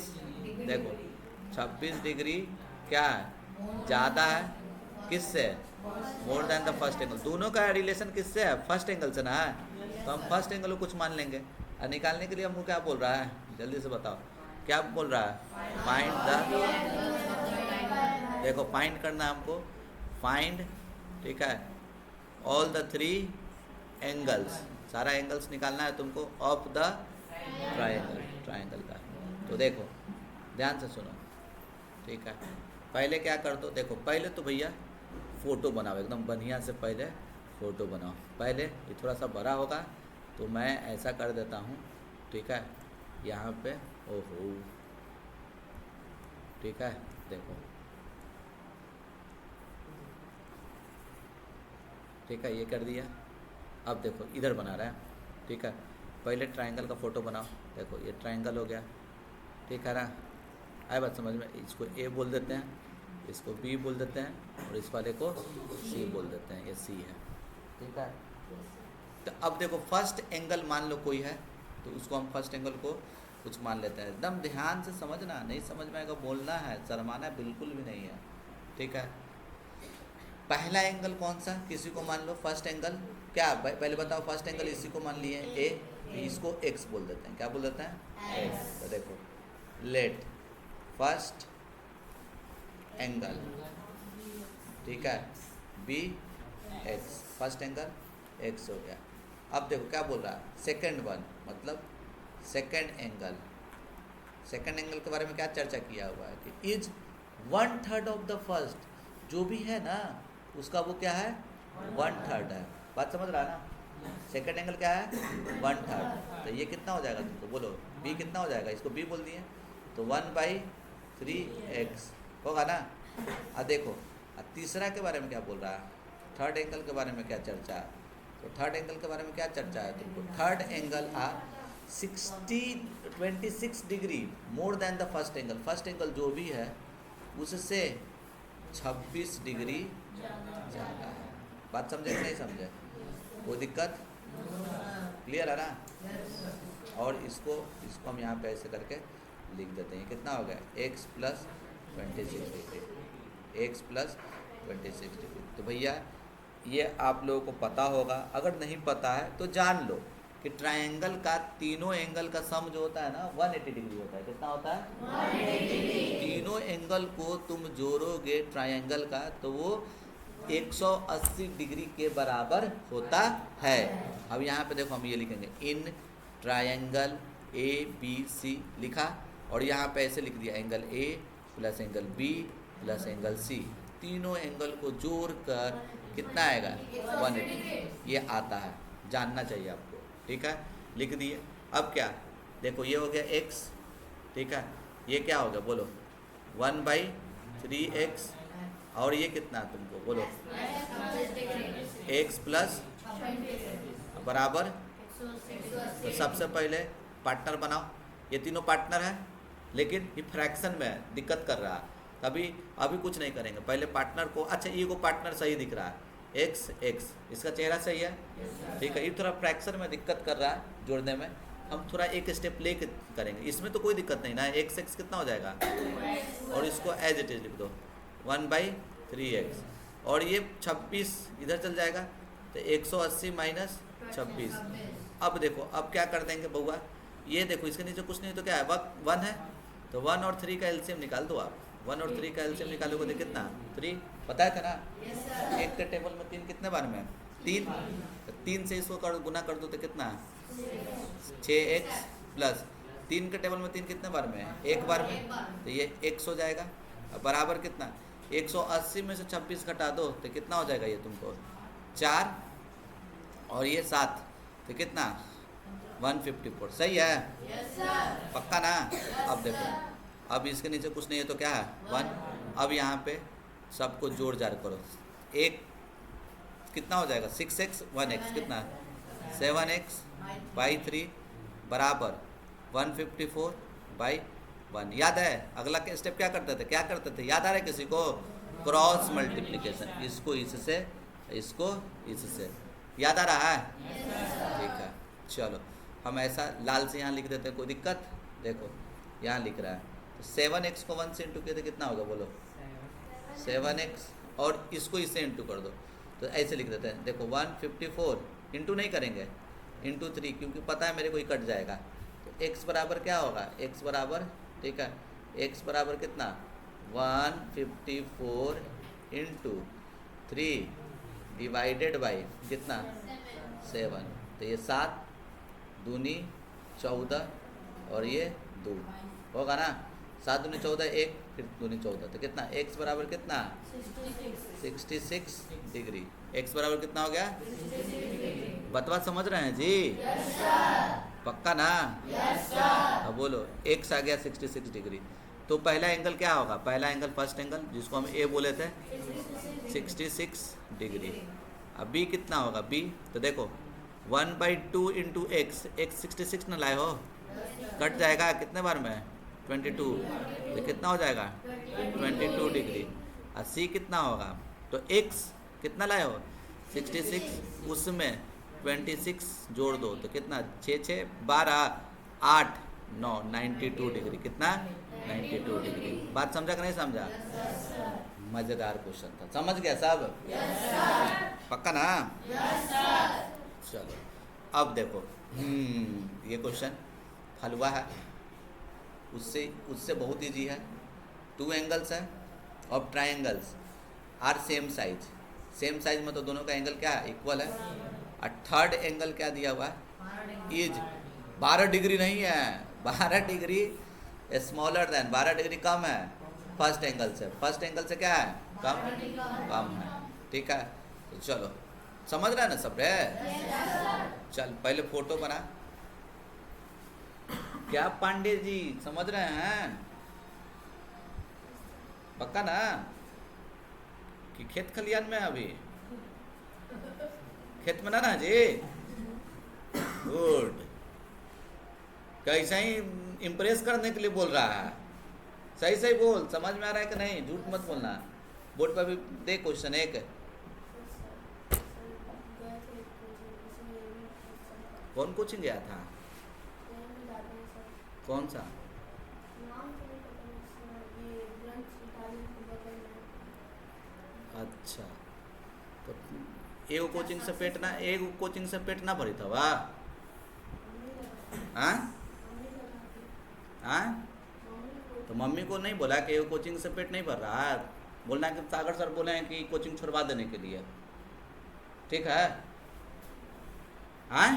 देखो 26 डिग्री क्या है? ज़्यादा है किससे? मोर देन द फर्स्ट एंगल। दोनों का रिलेशन किससे है? फर्स्ट एंगल से ना है, तो हम फर्स्ट एंगल को कुछ मान लेंगे। और निकालने के लिए हमको क्या बोल रहा है? जल्दी से बताओ क्या बोल रहा है? फाइंड द, देखो फाइंड करना है हमको, फाइंड, ठीक है, ऑल द थ्री एंगल्स, सारा एंगल्स निकालना है तुमको ऑफ द ट्राइंगल का। तो देखो ध्यान से सुनो, ठीक है, पहले क्या कर दो, देखो पहले तो भैया फ़ोटो बनाओ, एकदम बढ़िया से पहले फ़ोटो बनाओ। पहले ये थोड़ा सा बड़ा होगा तो मैं ऐसा कर देता हूँ, ठीक है, यहाँ पे, ओहो, ठीक है, देखो, ठीक है, ये कर दिया। अब देखो इधर बना रहा है, ठीक है, पहले ट्रायंगल का फ़ोटो बनाओ, देखो ये ट्रायंगल हो गया, ठीक है ना, आए बात समझ में, इसको ए बोल देते हैं, इसको बी बोल देते हैं और इस वाले को सी बोल देते हैं, ये सी है, ठीक है। तो अब देखो फर्स्ट एंगल मान लो कोई है तो उसको हम फर्स्ट एंगल को कुछ मान लेते हैं, एकदम ध्यान से समझना, नहीं समझ में आएगा बोलना है, शर्माना बिल्कुल भी नहीं है, ठीक है। पहला एंगल कौन सा, किसी को मान लो फर्स्ट एंगल, क्या पहले बताओ, फर्स्ट एंगल इसी को मान लिए ए, इसको एक्स बोल देते हैं, क्या बोल देते हैं, एक्स। तो देखो लेट फर्स्ट एंगल, ठीक है, be x, first angle x हो गया। अब देखो क्या बोल रहा है, सेकंड वन, मतलब सेकंड एंगल, सेकंड एंगल के बारे में क्या चर्चा किया हुआ है कि इज 1/3 ऑफ द फर्स्ट, जो भी है ना उसका वो क्या है, 1/3 है, बात समझ रहा है ना। सेकंड एंगल क्या है, 1/3, तो ये कितना हो जाएगा तुमको बोलो, बी कितना हो जाएगा, इसको बी बोल दिए तो 1/3x होगा ना। अब देखो अब तीसरा के बारे में क्या बोल रहा है, थर्ड एंगल के बारे में क्या चर्चा है, तो थर्ड एंगल के बारे में क्या चर्चा है तुमको, third angle are 26 degree more than the first angle, first angle जो भी है उससे 26 डिग्री ज़्यादा है। बात समझे कि नहीं समझे, कोई दिक्कत, क्लियर है ना। और इसको हम यहाँ पे ऐसे करके लिख देते हैं, कितना हो गया, x + 26 डिग्री, x + 26 डिग्री। तो भैया ये आप लोगों को पता होगा, अगर नहीं पता है तो जान लो कि ट्रायंगल का तीनों एंगल का सम जो होता है ना 180 डिग्री होता है, कितना होता है, 180 डिग्री। तीनों एंगल को तुम जोड़ोगे ट्रायंगल का तो वो 180 डिग्री के बराबर होता है। अब यहाँ पे देखो हम ये लिखेंगे, in triangle A B C लिखा, और यहाँ पे ऐसे लिख दिया, angle A plus angle B plus angle C, तीनों एंगल को जोड़कर कितना आएगा, 180, ये आता है, जानना चाहिए आपको, ठीक है, लिख दिए। अब क्या, देखो ये हो गया x, ठीक है, ये क्या हो गया बोलो, 1/3x, और ये कितना तुमको बोलो, x प्लस बराबर, तो सबसे पहले पार्टनर बनाओ, ये तीनों पार्टनर है लेकिन ये फ्रैक्शन में है, दिक्कत कर रहा है, तभी अभी कुछ नहीं करेंगे, पहले पार्टनर को, अच्छा ये को पार्टनर सही दिख रहा है, x इसका चेहरा सही है, ठीक है, ये थोड़ा फ्रैक्शन में दिक्कत कर रहा है जोड़ने में, हम थोड़ा एक स्टेप ले करेंगे, इसमें तो कोई दिक्कत नहीं ना, x कितना हो जाएगा, और इसको एज इट इज लिख दो 1/3x, और ये 26 इधर चल जाएगा तो 180 माइनस 26। अब देखो अब क्या कर देंगे बउआ, ये देखो इसके नीचे कुछ नहीं तो क्या है, 1 है, तो 1 और 3 का एलसीएम निकाल दो आप, 1 और 3 का एलसीएम निकालोगे तो कितना, 3, बताया था ना, एक के टेबल में 3 कितने बार में, 3, तो 3 से इसको गुना कर दो तो कितना, 6x प्लस 3 के टेबल में 3 कितने बार में है, एक बार में, तो ये x हो जाएगा, अब बराबर कितना, 180 में से 26 घटा दो तो कितना हो जाएगा, ये तुमको 4 और ये 7, तो कितना 154, सही है, पक्का ना। अब देखो अब इसके नीचे कुछ नहीं है तो क्या है, 1, अब यहाँ पे सबको जोड़ जार करो, एक कितना हो जाएगा, 6x 1x कितना, 7x/3 बराबर 154/1। याद है अगला के स्टेप क्या करते थे, याद आ रहा है किसी को, क्रॉस मल्टीप्लिकेशन, इसको इससे इसको इससे, याद आ रहा है, ठीक है। चलो हम ऐसा लाल से यहाँ लिख देते हैं, कोई दिक्कत, देखो यहाँ लिख रहा है, तो 7x को 1 से इंटू किया तो कितना होगा बोलो, 7x, और इसको इससे इंटू कर दो तो ऐसे लिख देते हैं, देखो 154, इंटू नहीं करेंगे, इंटू 3, क्योंकि पता है मेरे को ही कट जाएगा, तो x बराबर क्या होगा, x बराबर ठीक है, x बराबर कितना 154 इंटू 3 डिवाइडेड बाई कितना 7, तो ये 7 दूनी 14 और ये 2 होगा ना, 7 दूनी 14 1 फिर दूनी 14, तो कितना x बराबर कितना 66 डिग्री। x बराबर कितना हो गया, बतवा समझ रहे हैं जी? पक्का ना? अब बोलो x आ गया 66 डिग्री। तो पहला एंगल क्या होगा, पहला एंगल फर्स्ट एंगल जिसको हम a बोले थे 66 डिग्री। अब b कितना होगा b, तो देखो 1/2 इंटू एक्स, एक्स 66 न लाए हो, कट जाएगा कितने बार में 22, तो कितना हो जाएगा 22 डिग्री। और c कितना होगा, तो x कितना लाए हो 66, उसमें 26 जोड़ दो तो कितना 6 6 12 8 9 92 डिग्री, कितना 92 डिग्री। बात समझा कि नहीं समझा? मज़ेदार क्वेश्चन था, समझ गया सब? पक्का ना? चलो अब देखो, ये क्वेश्चन हलवा है, उससे बहुत इजी है। 2 एंगल्स है और ट्राइंगल्स आर सेम साइज में, तो दोनों का एंगल क्या है इक्वल है। और थर्ड एंगल क्या दिया हुआ है इज 12 डिग्री नहीं है, 12 डिग्री स्मॉलर देन 12 डिग्री कम है फर्स्ट एंगल से। फर्स्ट एंगल से क्या है कम है, ठीक है। तो चलो समझ रहा है ना सब रे? चल पहले फोटो बना। क्या पांडे जी समझ रहे हैं? पक्का ना कि खेत खलियान में अभी खेत में ना जी? गुड, कैसा ही इम्प्रेस करने के लिए बोल रहा है, सही बोल, समझ में आ रहा है कि नहीं? झूठ मत बोलना। बोर्ड पर भी दे क्वेश्चन एक, कौन कोचिंग गया था? कौन सा? अच्छा, तो एगो कोचिंग से पेट ना भरी था वाह? तो मम्मी को नहीं बोला कि एगो कोचिंग से पेट नहीं भर रहा है? बोलना कि सागर सर बोले हैं कि कोचिंग छुड़वा देने के लिए, ठीक है? हाँ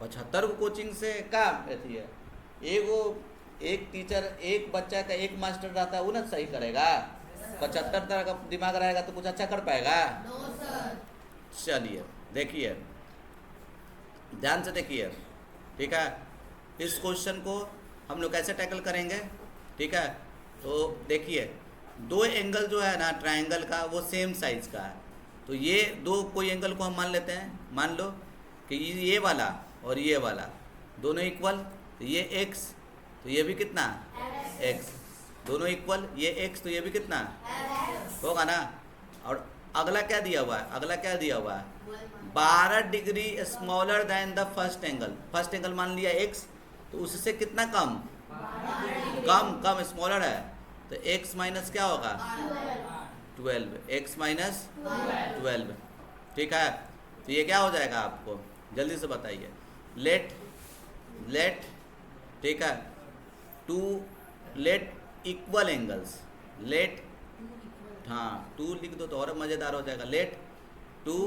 75 को कोचिंग से क्या अथी है? एक टीचर एक बच्चा का एक मास्टर रहता है, वो ना सही करेगा। 75 तरह का दिमाग रहेगा तो कुछ अच्छा कर पाएगा? चलिए देखिए, ध्यान से देखिए, ठीक है। इस क्वेश्चन को हम लोग कैसे टैकल करेंगे, ठीक है? तो देखिए, 2 एंगल जो है ना ट्रायंगल का वो सेम साइज का है, तो ये दो कोई एंगल को हम मान लेते हैं, मान लो कि ये वाला और ये वाला दोनों इक्वल, तो ये x तो ये भी कितना x, दोनों इक्वल, ये x तो ये भी कितना होगा ना। और अगला क्या दिया हुआ है, 12 degree smaller than the first angle. First angle मान लिया x, तो उससे कितना कम स्मॉलर है, तो x माइनस क्या होगा 12, x माइनस 12, ठीक है। तो ये क्या हो जाएगा आपको जल्दी से बताइए। लेट ठीक है, लेट इक्वल एंगल्स, लेट 2 लिख दो तो और मज़ेदार हो जाएगा। Let 2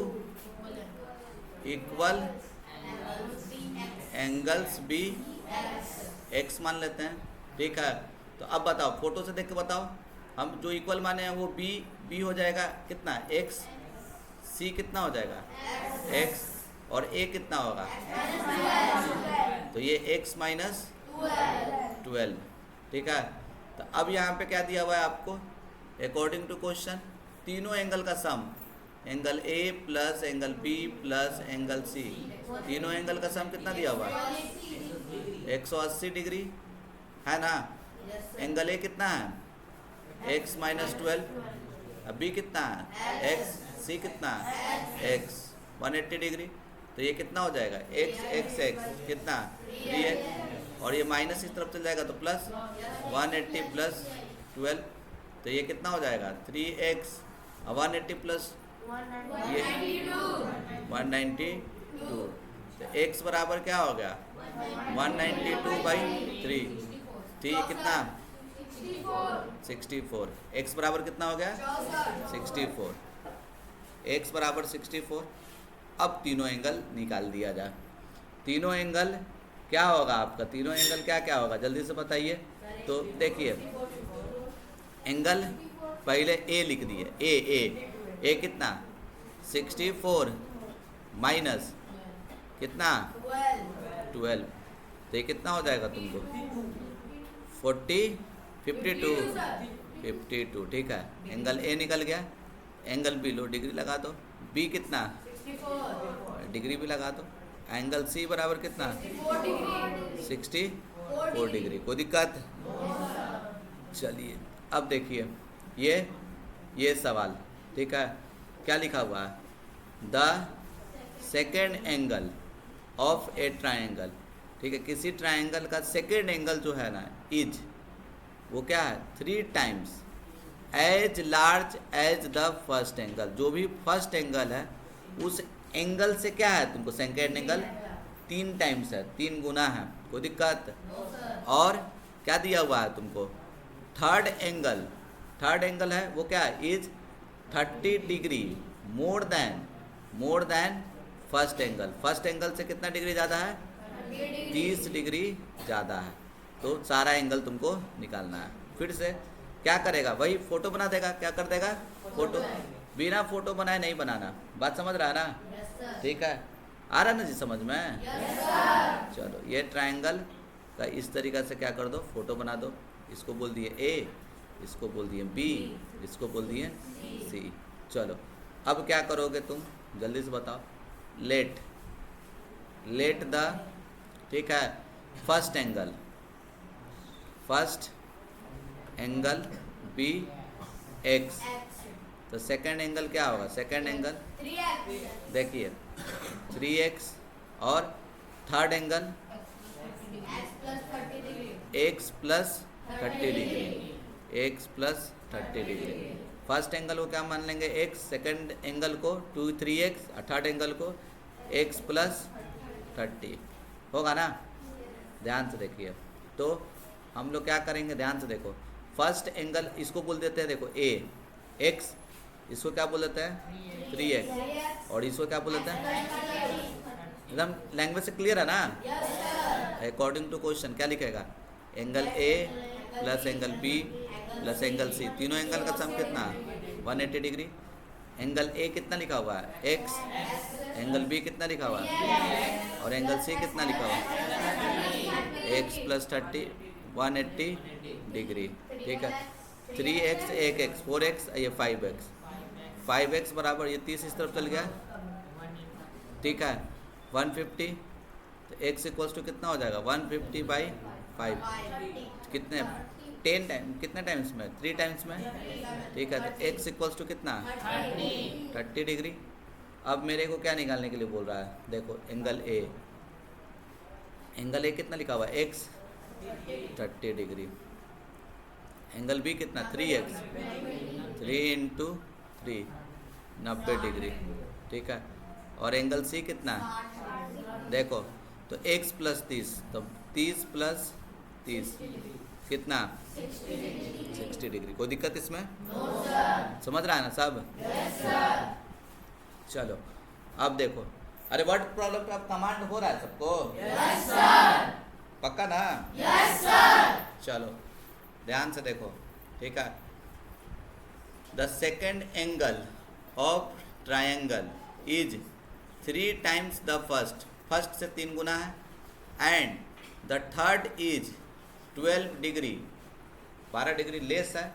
equal angles be x मान लेते हैं, ठीक है। तो अब बताओ, फोटो से देख के बताओ, हम जो इक्वल माने हैं वो b हो जाएगा कितना x, c कितना हो जाएगा x, और a कितना होगा, तो ये x माइनस 12, ठीक है। तो अब यहाँ पे क्या दिया हुआ है आपको, अकॉर्डिंग टू क्वेश्चन तीनों एंगल का sum, angle A plus angle B plus angle C, तीनों एंगल का सम कितना दिया हुआ है 180 डिग्री है ना। एंगल A कितना है x माइनस 12, अब B कितना है x, C कितना है x 180 डिग्री, तो ये कितना हो जाएगा x कितना 3x, और ये माइनस इस तरफ चल जाएगा तो प्लस 180 प्लस 12, तो ये कितना हो जाएगा 3x, 180 प्लस ये 192, तो x बराबर क्या हो गया 192/3 कितना 64। x बराबर कितना हो गया 64। x बराबर 64। अब तीनों एंगल निकाल दिया जाए। तीनों एंगल क्या होगा आपका, तीनों एंगल क्या क्या होगा जल्दी से बताइए। तो देखिए एंगल पहले ए लिख दिए, ए कितना 64 माइनस कितना 12, तो ये कितना हो जाएगा तुमको 52। ठीक है, एंगल ए निकल गया। एंगल बी लो, डिग्री लगा दो। बी कितना डिग्री भी लगा दो। एंगल सी बराबर कितना 64 डिग्री। कोई दिक्कत? चलिए अब देखिए ये सवाल, ठीक है, क्या लिखा हुआ है, the second angle of A triangle. ठीक है, किसी ट्राइंगल का सेकेंड एंगल जो है ना इज, वो क्या है 3 times as large as the first angle. जो भी फर्स्ट एंगल है उस एंगल से क्या है तुमको सेकेंड एंगल 3 टाइम्स है, 3 गुना है। कोई दिक्कत? और क्या दिया हुआ है तुमको थर्ड एंगल है वो क्या है is 30 degree more then first angle. First angle से कितना डिग्री ज़्यादा है 30 डिग्री ज़्यादा है। तो सारा एंगल तुमको निकालना है। फिर से क्या करेगा, वही फोटो बना देगा। क्या कर देगा फोटो, बिना फोटो बनाए नहीं बनाना। बात समझ रहा है ना? ठीक है, आ रहा है ना जी समझ में? चलो ये ट्रायंगल का इस तरीक़ा से क्या कर दो, फोटो बना दो। इसको बोल दिए ए, इसको बोल दिए बी, इसको बोल दिए सी। चलो अब क्या करोगे तुम जल्दी से बताओ। लेट द, ठीक है, फर्स्ट एंगल बी एक्स। तो सेकंड एंगल क्या होगा, सेकंड एंगल देखिए 3x और third angle x plus 30 degree, x plus 30 degree. First angle को क्या मान लेंगे x, सेकंड एंगल को 3x और थर्ड एंगल को x प्लस 30 होगा ना। ध्यान से देखिए, तो हम लोग क्या करेंगे, ध्यान से देखो। फर्स्ट एंगल इसको बोल देते हैं, देखो a x, इसको क्या बोल देते हैं 3x, और इसको क्या बोल देते हैं, एकदम लैंग्वेज से क्लियर है ना। अकॉर्डिंग टू क्वेश्चन क्या लिखेगा, angle A plus angle B plus angle C, तीनों एंगल का सम कितना 180 डिग्री। एंगल ए कितना लिखा हुआ है x, एंगल बी कितना लिखा हुआ है, और एंगल सी कितना लिखा हुआ है x प्लस 30 180 डिग्री। ठीक है, 3x 1x 4x ये 5x बराबर ये 30 इस तरफ चल गया। ठीक है, 150, तो x इक्वल्स टू कितना हो जाएगा 150/5, कितने 10 टाइम, कितने टाइम्स में 3 टाइम्स में। ठीक है, तो x इक्वल्स टू कितना 30 डिग्री। अब मेरे को क्या निकालने के लिए बोल रहा है, देखो एंगल ए कितना लिखा हुआ है x 30 डिग्री, एंगल बी कितना 3x, 3 × 3 90 डिग्री। ठीक है, और एंगल सी कितना देखो, तो x प्लस 30, तो 30 प्लस 30 कितना 60 डिग्री। कोई दिक्कत इसमें? समझ रहा है ना सब? चलो अब देखो, अरे वर्ड प्रॉब्लम का कमांड हो रहा है सबको? पक्का ना? चलो ध्यान से देखो, ठीक है। The second angle of triangle is 3 times the first से 3 गुना है, and the third is 12 degree 12 degree less है,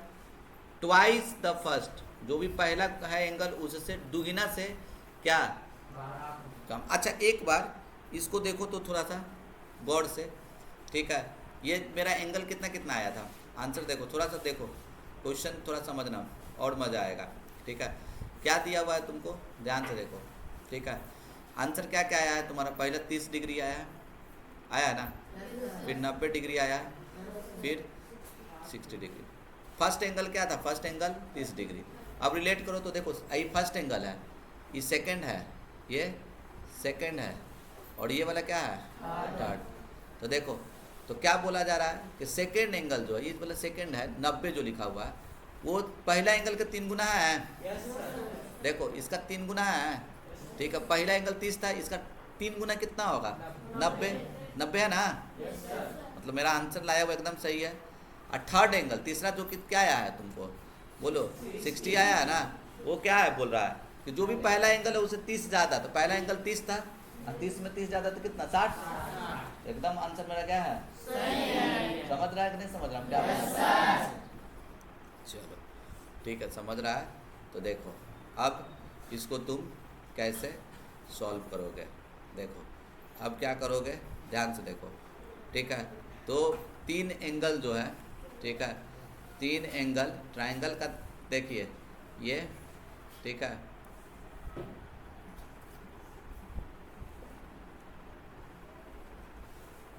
ट्वाइस द फर्स्ट, जो भी पहला है एंगल उससे दुगुना से क्या कम। अच्छा एक बार इसको देखो तो थोड़ा सा गौर से, ठीक है। ये मेरा एंगल कितना कितना आया था, आंसर देखो, थोड़ा सा देखो क्वेश्चन, थोड़ा समझना और मज़ा आएगा। ठीक है, क्या दिया हुआ है तुमको, ध्यान से देखो। ठीक है, आंसर क्या क्या आया है तुम्हारा, पहले 30 डिग्री आया ना, फिर 90 डिग्री आया, फिर 60 डिग्री। फर्स्ट एंगल क्या था, फर्स्ट एंगल 30 डिग्री। अब रिलेट करो तो देखो, ये फर्स्ट एंगल है, ये सेकंड है, और ये वाला क्या है थर्ड। तो देखो, तो क्या बोला जा रहा है कि सेकेंड एंगल जो है, ये बोला सेकेंड है 90 जो लिखा हुआ है, वो पहला एंगल के 3 गुना है। देखो इसका 3 गुना है, ठीक है। पहला एंगल 30 था, इसका 3 गुना कितना होगा? 90। 90 है ना? मतलब मेरा आंसर लाया वो एकदम सही है। और थर्ड एंगल, तीसरा जो कि क्या आया है तुमको, बोलो 60 आया है ना, वो क्या है बोल रहा है कि जो भी पहला एंगल है उसे 30 ज़्यादा, तो पहला एंगल 30 था और 30 में 30 ज़्यादा तो कितना? 60। एकदम आंसर मेरा क्या है? समझ रहा है कि नहीं समझ रहा? क्या बोल? चलो ठीक है, समझ रहा है। तो देखो अब इसको तुम कैसे सॉल्व करोगे, देखो अब क्या करोगे, ध्यान से देखो, ठीक है। तो 3 एंगल जो है, ठीक है, 3 एंगल ट्रायंगल का देखिए ये, ठीक है,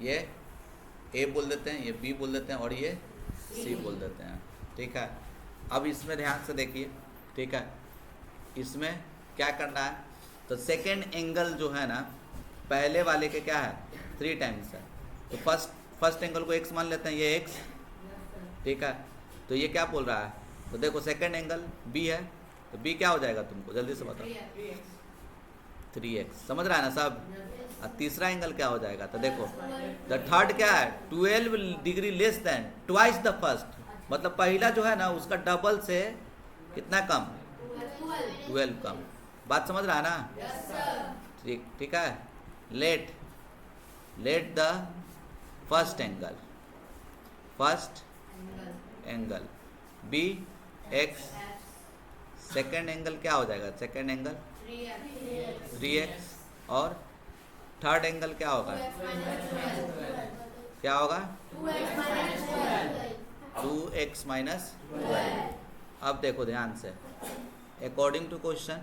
ये ए बोल देते हैं, ये बी बोल देते हैं और ये सी बोल देते हैं, ठीक है। अब इसमें ध्यान से देखिए, ठीक है, इसमें क्या करना है, तो सेकेंड एंगल जो है ना पहले वाले के क्या है? 3 टाइम्स है। तो फर्स्ट एंगल को x मान लेते हैं, ये x, ठीक है। तो ये क्या बोल रहा है, तो देखो सेकेंड एंगल b है, तो b क्या हो जाएगा तुमको जल्दी से बताओ? 3x। समझ रहा है ना सब? और तीसरा एंगल क्या हो जाएगा, तो देखो द थर्ड क्या है? 12 degree less than twice the first, मतलब पहला जो है ना उसका डबल से कितना कम? 12 कम। बात समझ रहा है ना? ठीक, ठीक है। Let the first angle be x, second angle क्या हो जाएगा? सेकेंड एंगल 3x, और थर्ड एंगल क्या होगा? क्या होगा? 2x minus 12। अब देखो ध्यान से, अकॉर्डिंग टू क्वेश्चन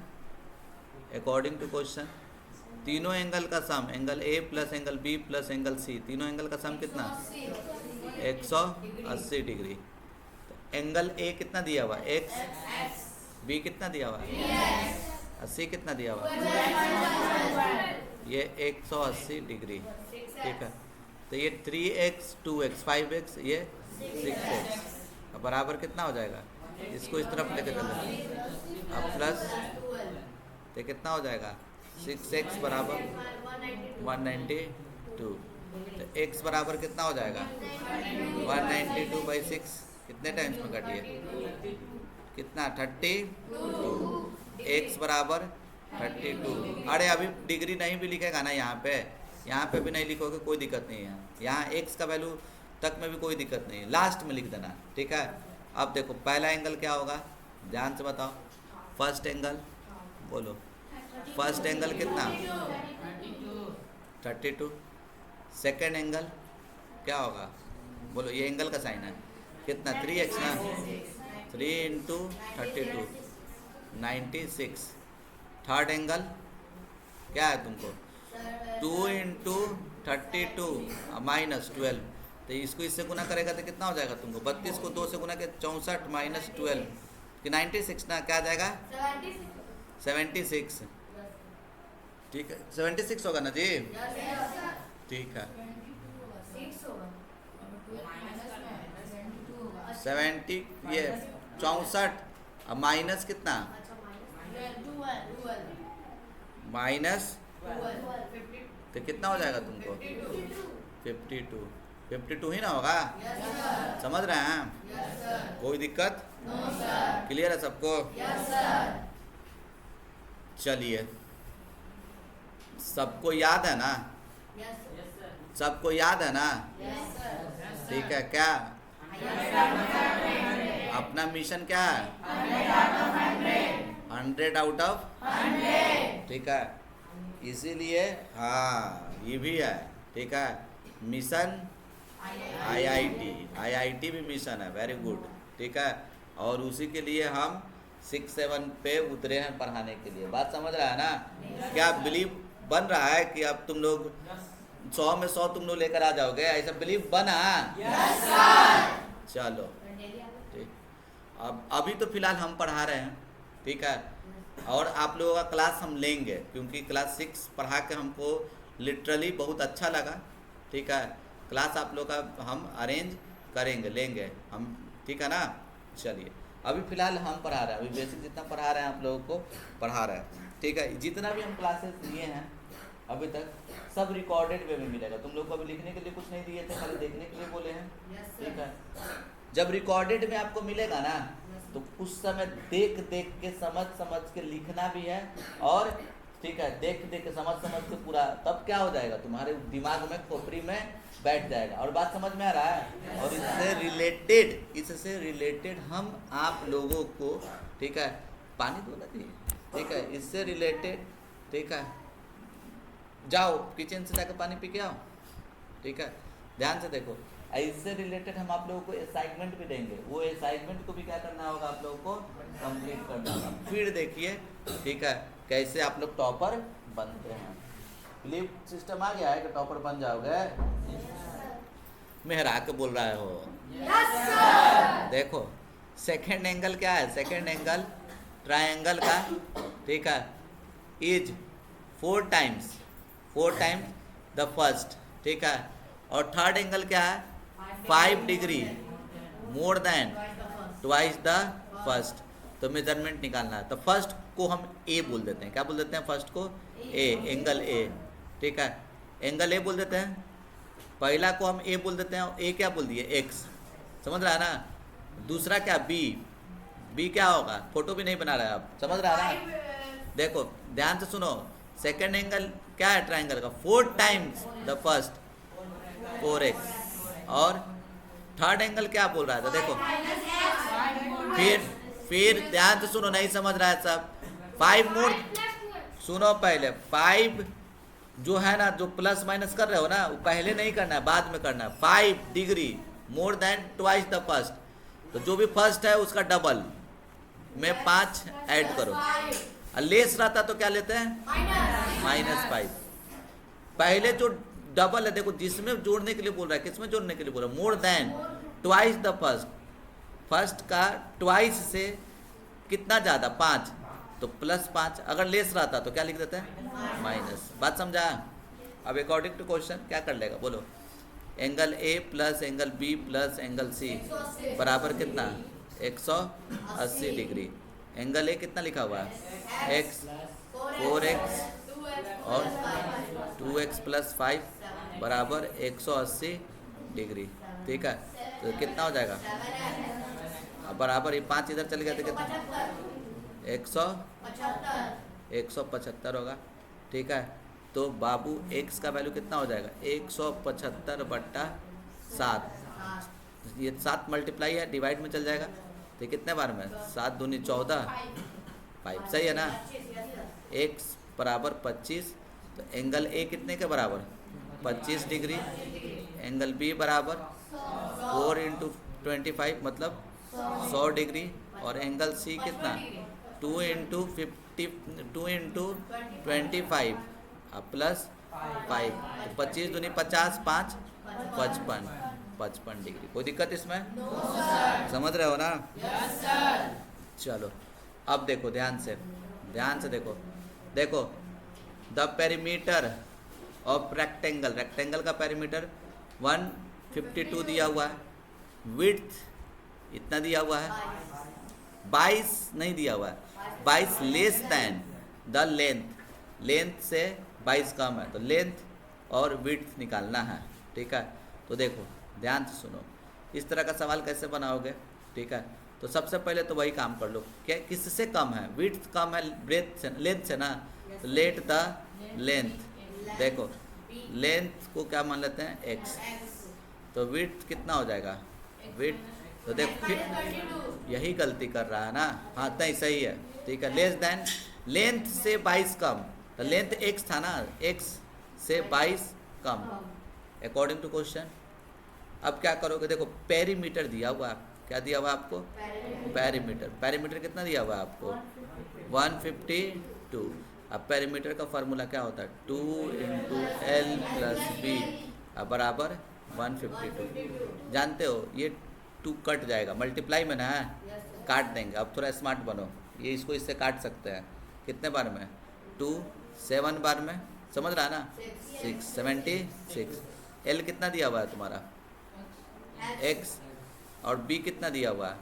तीनों एंगल का sum, angle A plus angle B plus angle C, तीनों एंगल का सम कितना? 180 डिग्री। तो एंगल ए कितना दिया हुआ? x, बी कितना दिया हुआ? और सी कितना दिया हुआ? ये 180 डिग्री, ठीक है। तो ये 3x 2x 5x, ये 6x, अब बराबर कितना हो जाएगा? इसको इस तरफ लेकर चलो, अब प्लस, तो कितना हो जाएगा? 6x बराबर 192। तो x बराबर कितना हो जाएगा? 192/6। कितने टाइम्स में काटिए? कितना? 32। x बराबर 32। अरे अभी डिग्री नहीं भी लिखेगा ना यहाँ पे भी नहीं लिखोगे कोई दिक्कत नहीं है। यहाँ x का वैल्यू तक में भी कोई दिक्कत नहीं है, लास्ट में लिख देना, ठीक है। अब देखो पहला एंगल क्या होगा, ध्यान से बताओ। फर्स्ट एंगल बोलो, फर्स्ट एंगल कितना? 32। सेकेंड एंगल क्या होगा बोलो? ये एंगल का साइन है कितना? 3x ना, 3 × 32 96। थर्ड एंगल क्या है तुमको? 2 × 32 माइनस 12। तो इसको इससे गुना करेगा तो कितना हो जाएगा तुमको? 32 को 2 से गुना के 64 माइनस 12 कि 96 ना, क्या आ जाएगा? 76, ठीक है। 76 होगा ना जी? ठीक है। 70, ये 64 अब माइनस कितना? माइनस, तो कितना हो जाएगा तुमको? 52 ही ना होगा? समझ रहे हैं? कोई दिक्कत? क्लियर है सबको? चलिए, सबको याद है ना? सबको याद है ना? ठीक है। क्या अपना मिशन क्या है? 100 आउट ऑफ 100, ठीक है। इसीलिए हाँ ये भी है, ठीक है। मिशन IIT भी मिशन है, वेरी गुड, ठीक है। और उसी के लिए हम 6-7 पे उतरे हैं पढ़ाने के लिए। बात समझ रहा है ना? क्या बिलीव बन रहा है कि अब तुम लोग 100 में 100 तुम लोग लेकर आ जाओगे? ऐसा बिलीव बना? yes, चलो ठीक। अब अभी तो फिलहाल हम पढ़ा रहे हैं, ठीक है। और आप लोगों का क्लास हम लेंगे, क्योंकि क्लास 6 पढ़ा के हमको लिटरली बहुत अच्छा लगा, ठीक है। क्लास आप लोग का हम अरेंज करेंगे, लेंगे हम, ठीक है ना। चलिए अभी फ़िलहाल हम पढ़ा रहे हैं, अभी बेसिक जितना पढ़ा रहे हैं आप लोगों को पढ़ा रहे हैं, ठीक है। जितना भी हम क्लासेस लिए हैं अभी तक सब रिकॉर्डेड वे में मिलेगा। तुम लोग को अभी लिखने के लिए कुछ नहीं दिए थे, खाली देखने के लिए बोले हैं, ठीक है। जब रिकॉर्डेड में आपको मिलेगा ना तो उस समय देख देख के समझ समझ के लिखना भी है, और ठीक है देख देख के समझ समझ के पूरा, तब क्या हो जाएगा तुम्हारे दिमाग में, खोपड़ी में बैठ जाएगा। और बात समझ में आ रहा है। और इससे रिलेटेड हम आप लोगों को, ठीक है, पानी दो ना दी, ठीक है, इससे रिलेटेड, ठीक है, जाओ किचन से जाकर पानी पी के आओ, ठीक है। ध्यान से देखो, इससे रिलेटेड हम आप लोगों को असाइनमेंट भी देंगे, वो असाइनमेंट को भी क्या करना होगा, आप लोगों को कंप्लीट करना होगा। फिर देखिए, ठीक है, कैसे आप लोग टॉपर बनते हैं। क्लिप सिस्टम आ गया है कि टॉपर बन जाओगे? मेहरा के बोल रहा हो। Yes sir. देखो सेकेंड एंगल क्या है, सेकेंड एंगल ट्रायंगल का, ठीक है, इज 4 टाइम्स द फर्स्ट, ठीक है। और थर्ड एंगल क्या है, 5 degree more then twice the first. तो मेजरमेंट निकालना है। तो फर्स्ट को हम ए बोल देते हैं, क्या बोल देते हैं फर्स्ट को? ए, एंगल ए, ठीक है, एंगल ए बोल देते हैं। पहला को हम ए बोल देते हैं, ए क्या बोल दिए, एक्स, समझ रहा है ना। दूसरा क्या, बी क्या होगा, फोटो भी नहीं बना रहा है आप, समझ रहा है ना। देखो ध्यान से सुनो, सेकेंड एंगल क्या है ट्रायंगल का, 4 टाइम्स द फर्स्ट, 4x। और थर्ड एंगल क्या बोल रहा था, देखो फिर ध्यान से सुनो, नहीं समझ रहा है सब। 5 मोर, सुनो पहले, 5 जो है ना, जो प्लस माइनस कर रहे हो ना, वो पहले नहीं करना है, बाद में करना है। 5 degree more then twice the first, तो जो भी फर्स्ट है उसका डबल में 5 ऐड करो। और लेस रहता तो क्या लेते हैं, -5। पहले जो डबल है, देखो जिसमें जोड़ने के लिए बोल रहा है, किसमें जोड़ने के लिए बोल रहा है, more than twice the first, first का ट्वाइस से कितना ज़्यादा, 5, तो +5। अगर लेस रहता तो क्या लिख देते हैं, माइनस। बात समझा? अब अकॉर्डिंग टू क्वेश्चन क्या कर लेगा, बोलो। Angle A plus angle B plus angle C बराबर कितना, 180 डिग्री। एंगल ए कितना लिखा हुआ है, x, 4x और 2x + 5 बराबर 180 डिग्री, ठीक है। तो कितना हो जाएगा, अब बराबर ये 5 इधर चले गए तो कितना, 175 होगा, ठीक है। तो बाबू x का वैल्यू कितना हो जाएगा, 175/7। ये 7 मल्टीप्लाई है, डिवाइड में चल जाएगा, तो कितने बार में, 7 दूनी 14, 5, सही है ना। x बराबर 25, तो एंगल ए कितने के बराबर, 25 डिग्री। एंगल बी बराबर 4 × 25 मतलब 100 डिग्री। और एंगल सी कितना, 2 × 25 प्लस 5, तो 25 दूनी 50, 5 55 डिग्री। कोई दिक्कत इसमें? समझ रहे हो ना? चलो अब देखो ध्यान से देखो the perimeter of rectangle, rectangle का पेरीमीटर 152 दिया हुआ है, विड्थ इतना दिया हुआ है, 22 नहीं दिया हुआ है, 22 less than the length, length से 22 कम है, तो लेंथ और विड्थ निकालना है, ठीक है। तो देखो ध्यान से सुनो, इस तरह का सवाल कैसे बनाओगे, ठीक है। तो सबसे पहले तो वही काम कर लो, क्या किससे कम है, विड्थ कम है ब्रेथ से, लेंथ से ना, तो लेट द लेंथ, देखो लेंथ को क्या मान लेते हैं, x, तो विड्थ कितना हो जाएगा, विड्थ, तो देखो फिर यही गलती कर रहा है ना, हाँ नहीं सही है, ठीक है। लेस देन, लेंथ से 22 कम, तो लेंथ x था ना, x से 22 कम अकॉर्डिंग टू क्वेश्चन। अब क्या करोगे, देखो पेरीमीटर दिया हुआ, क्या दिया हुआ आपको, पेरीमीटर, पेरीमीटर कितना दिया हुआ आपको, 152। अब पेरीमीटर का फार्मूला क्या होता है, 2 × L + B बराबर 152। जानते हो ये 2 कट जाएगा, मल्टीप्लाई में ना है, काट देंगे। अब थोड़ा स्मार्ट बनो, ये इसको इससे काट सकते हैं, कितने बार में, 2 7 बार में, समझ रहा है ना, 6 76। एल कितना दिया हुआ है तुम्हारा एक्स, और बी कितना दिया हुआ है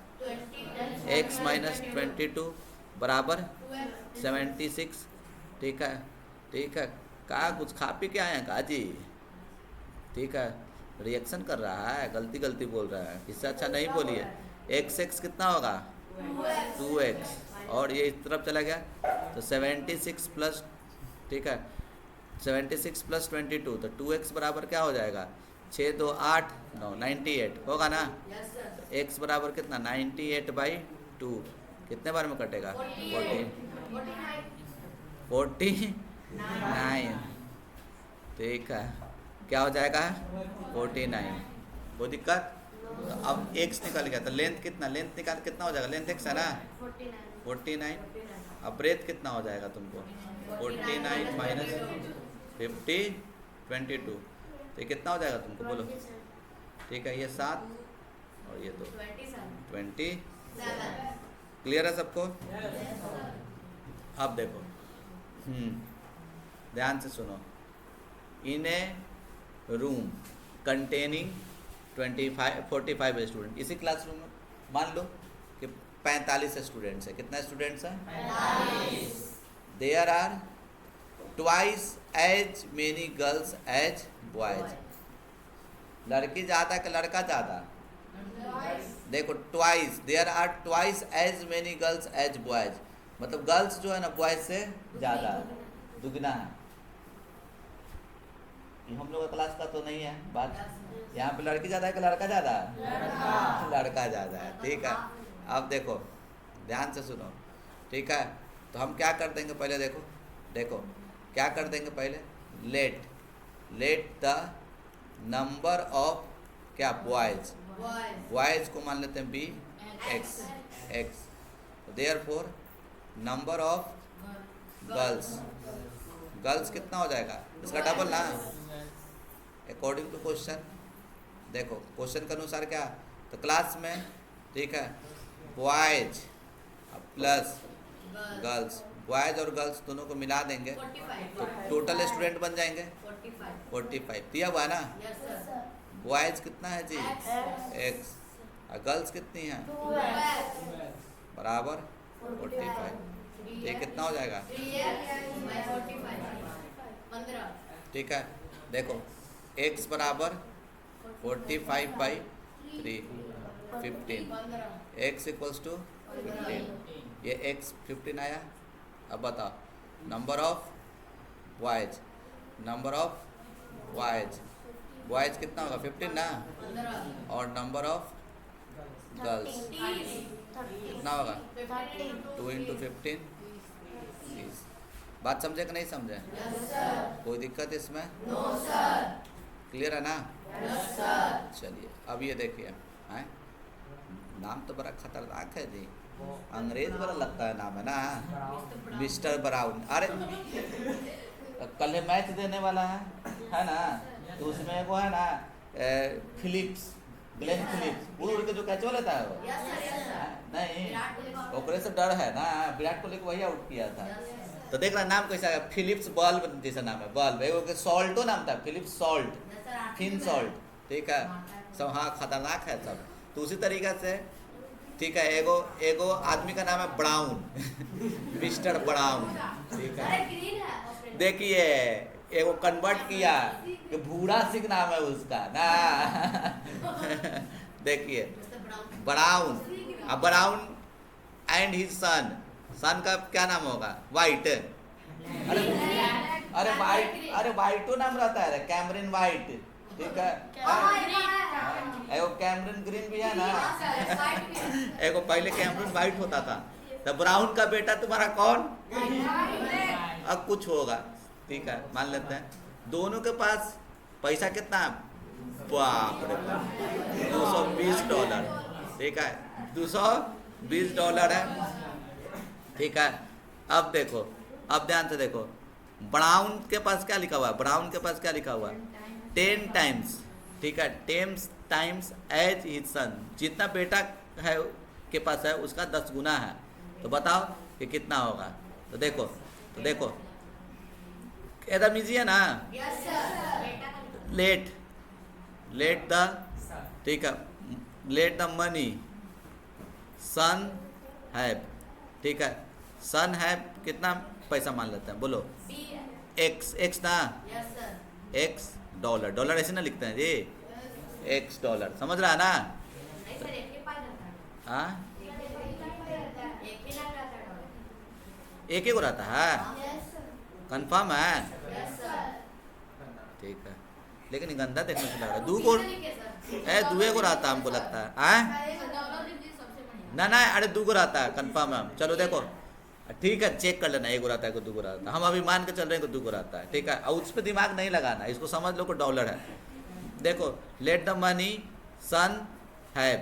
एक्स माइनस 22 बराबर 76। ठीक है, ठीक है। कहा कुछ खा पी के आए हैं का जी? ठीक है, रिएक्शन कर रहा है, गलती गलती बोल रहा है, इससे अच्छा नहीं बोलिए। एक्स एक्स कितना होगा 2x, और ये इस तरफ चला गया तो 76 प्लस, ठीक है 76 प्लस 22, तो 2x बराबर क्या हो जाएगा 6 2 8 9 98 होगा ना। तो x बराबर कितना 98/2, कितने बार में कटेगा 49। ठीक है, क्या हो जाएगा 49। वो दिक्कत। तो अब x निकल गया तो लेंथ कितना, लेंथ निकाल कितना हो जाएगा, लेंथ x है ना 49। अब ब्रेथ कितना हो जाएगा तुमको 49 माइनस 50 22, तो ये कितना हो जाएगा तुमको बोलो। ठीक है, ये 7 और ये 2 20। क्लियर है सबको? अब देखो ध्यान से सुनो। इन ए रूम कंटेनिंग 45 स्टूडेंट, इसी क्लासरूम में मान लो कि 45 स्टूडेंट्स है। कितना स्टूडेंट्स हैं? There are twice as many girls as boys. लड़की ज़्यादा कि लड़का ज़्यादा? देखो twice, there are twice as many girls as boys, मतलब गर्ल्स जो है ना बॉयज से ज़्यादा है, दुगना है। ये हम लोग का क्लास का तो नहीं है बात, यहाँ पे लड़की ज़्यादा है कि लड़का ज़्यादा है? लड़का ज़्यादा है। ठीक है, अब देखो ध्यान से सुनो। ठीक है, तो हम क्या कर देंगे पहले, देखो देखो क्या कर देंगे पहले, लेट द नंबर ऑफ क्या बॉयज, बॉयज को मान लेते हैं be x, therefore number of girls कितना हो जाएगा इसका डबल ना, अकॉर्डिंग टू क्वेश्चन। देखो क्वेश्चन के अनुसार क्या, तो क्लास में ठीक है बॉयज प्लस गर्ल्स, बॉयज और गर्ल्स दोनों को मिला देंगे तो टोटल स्टूडेंट बन जाएंगे 45। दिया हुआ है ना। बॉयज कितना है जी एक्स, और गर्ल्स कितनी है बराबर 45। ये कितना हो जाएगा 15। ठीक है, देखो x बराबर 45/3 15, x इक्वल्स टू 15, ये x 15 आया। अब बताओ नंबर ऑफ बॉयज, बॉयज कितना होगा 15 ना, और नंबर ऑफ गर्ल्स कितना होगा 2 × 15 30। बात समझे कि नहीं समझे? कोई दिक्कत इसमें? क्लियर है ना? चलिए अब ये देखिए, नाम तो बड़ा खतरनाक है जी, अंग्रेज बड़ा लगता है नाम है ना, मिस्टर ब्राउन। अरे कल मैच देने वाला है ना, तो उसमें वो है ना फिलिप्स, ग्लेन फिलिप्स, उड़ के जो कैचो लेता है वो नहीं, ओकरे से डर है ना, विराट कोहली को वही आउट किया था। तो देख रहा नाम कैसा है, फिलिप्स बल्ब जैसा नाम है, बल्ब एगो सॉल्टो नाम था, फिलिप्स सॉल्ट, फिन सॉल्ट। ठीक है, सब हाँ खतरनाक है सब। तो उसी तरीके से ठीक है, एगो आदमी का नाम है ब्राउन मिस्टर ब्राउन। ठीक है, देखिए एगो कन्वर्ट किया कि भूरा सिंह नाम है उसका ना देखिए ब्राउन, अब ब्राउन एंड हिज सन का क्या नाम होगा वाइट। अरे वाइटो नाम रहता है, कैमरिन वाइट। ठीक है, एगो कैमरिन ग्रीन भी है ना एगो पहले कैमरिन वाइट होता था। तो ब्राउन का बेटा तुम्हारा कौन, अब कुछ होगा। ठीक है, मान लेते हैं दोनों के पास पैसा कितना है, बाप रे $220। ठीक है, $220 है। ठीक है, अब देखो, अब ध्यान से देखो, ब्राउन के पास क्या लिखा हुआ है, ब्राउन के पास क्या लिखा हुआ है 10 टाइम्स। ठीक है, 10 टाइम्स एज हिज सन, जितना बेटा है के पास है उसका 10 गुना है। तो बताओ कि कितना होगा। तो देखो एकदम इजी है ना। लेट लेट द, ठीक है, let the money son have, ठीक है, सन हैव कितना पैसा मान लेते हैं बोलो? एक्स, एक्स ना, एक्स डॉलर, डॉलर ऐसे ना लिखते हैं जी, एक्स डॉलर, समझ रहा है ना? हाँ, एक ही को रहता है, कंफर्म है? ठीक है, लेकिन ये गंदा देखने से लग रहा है, दू को दुए को रहता है हमको लगता है, ना ना, अरे दू को रहता है, कंफर्म है। चलो देखो, ठीक है, चेक कर लेना, एक को रहता है, दू को रहता है, हम अभी मान के चल रहे हैं कि दू को रहता है, ठीक है, और उस पर दिमाग नहीं लगाना, इसको समझ लो कि डॉलर है। देखो, let the money son have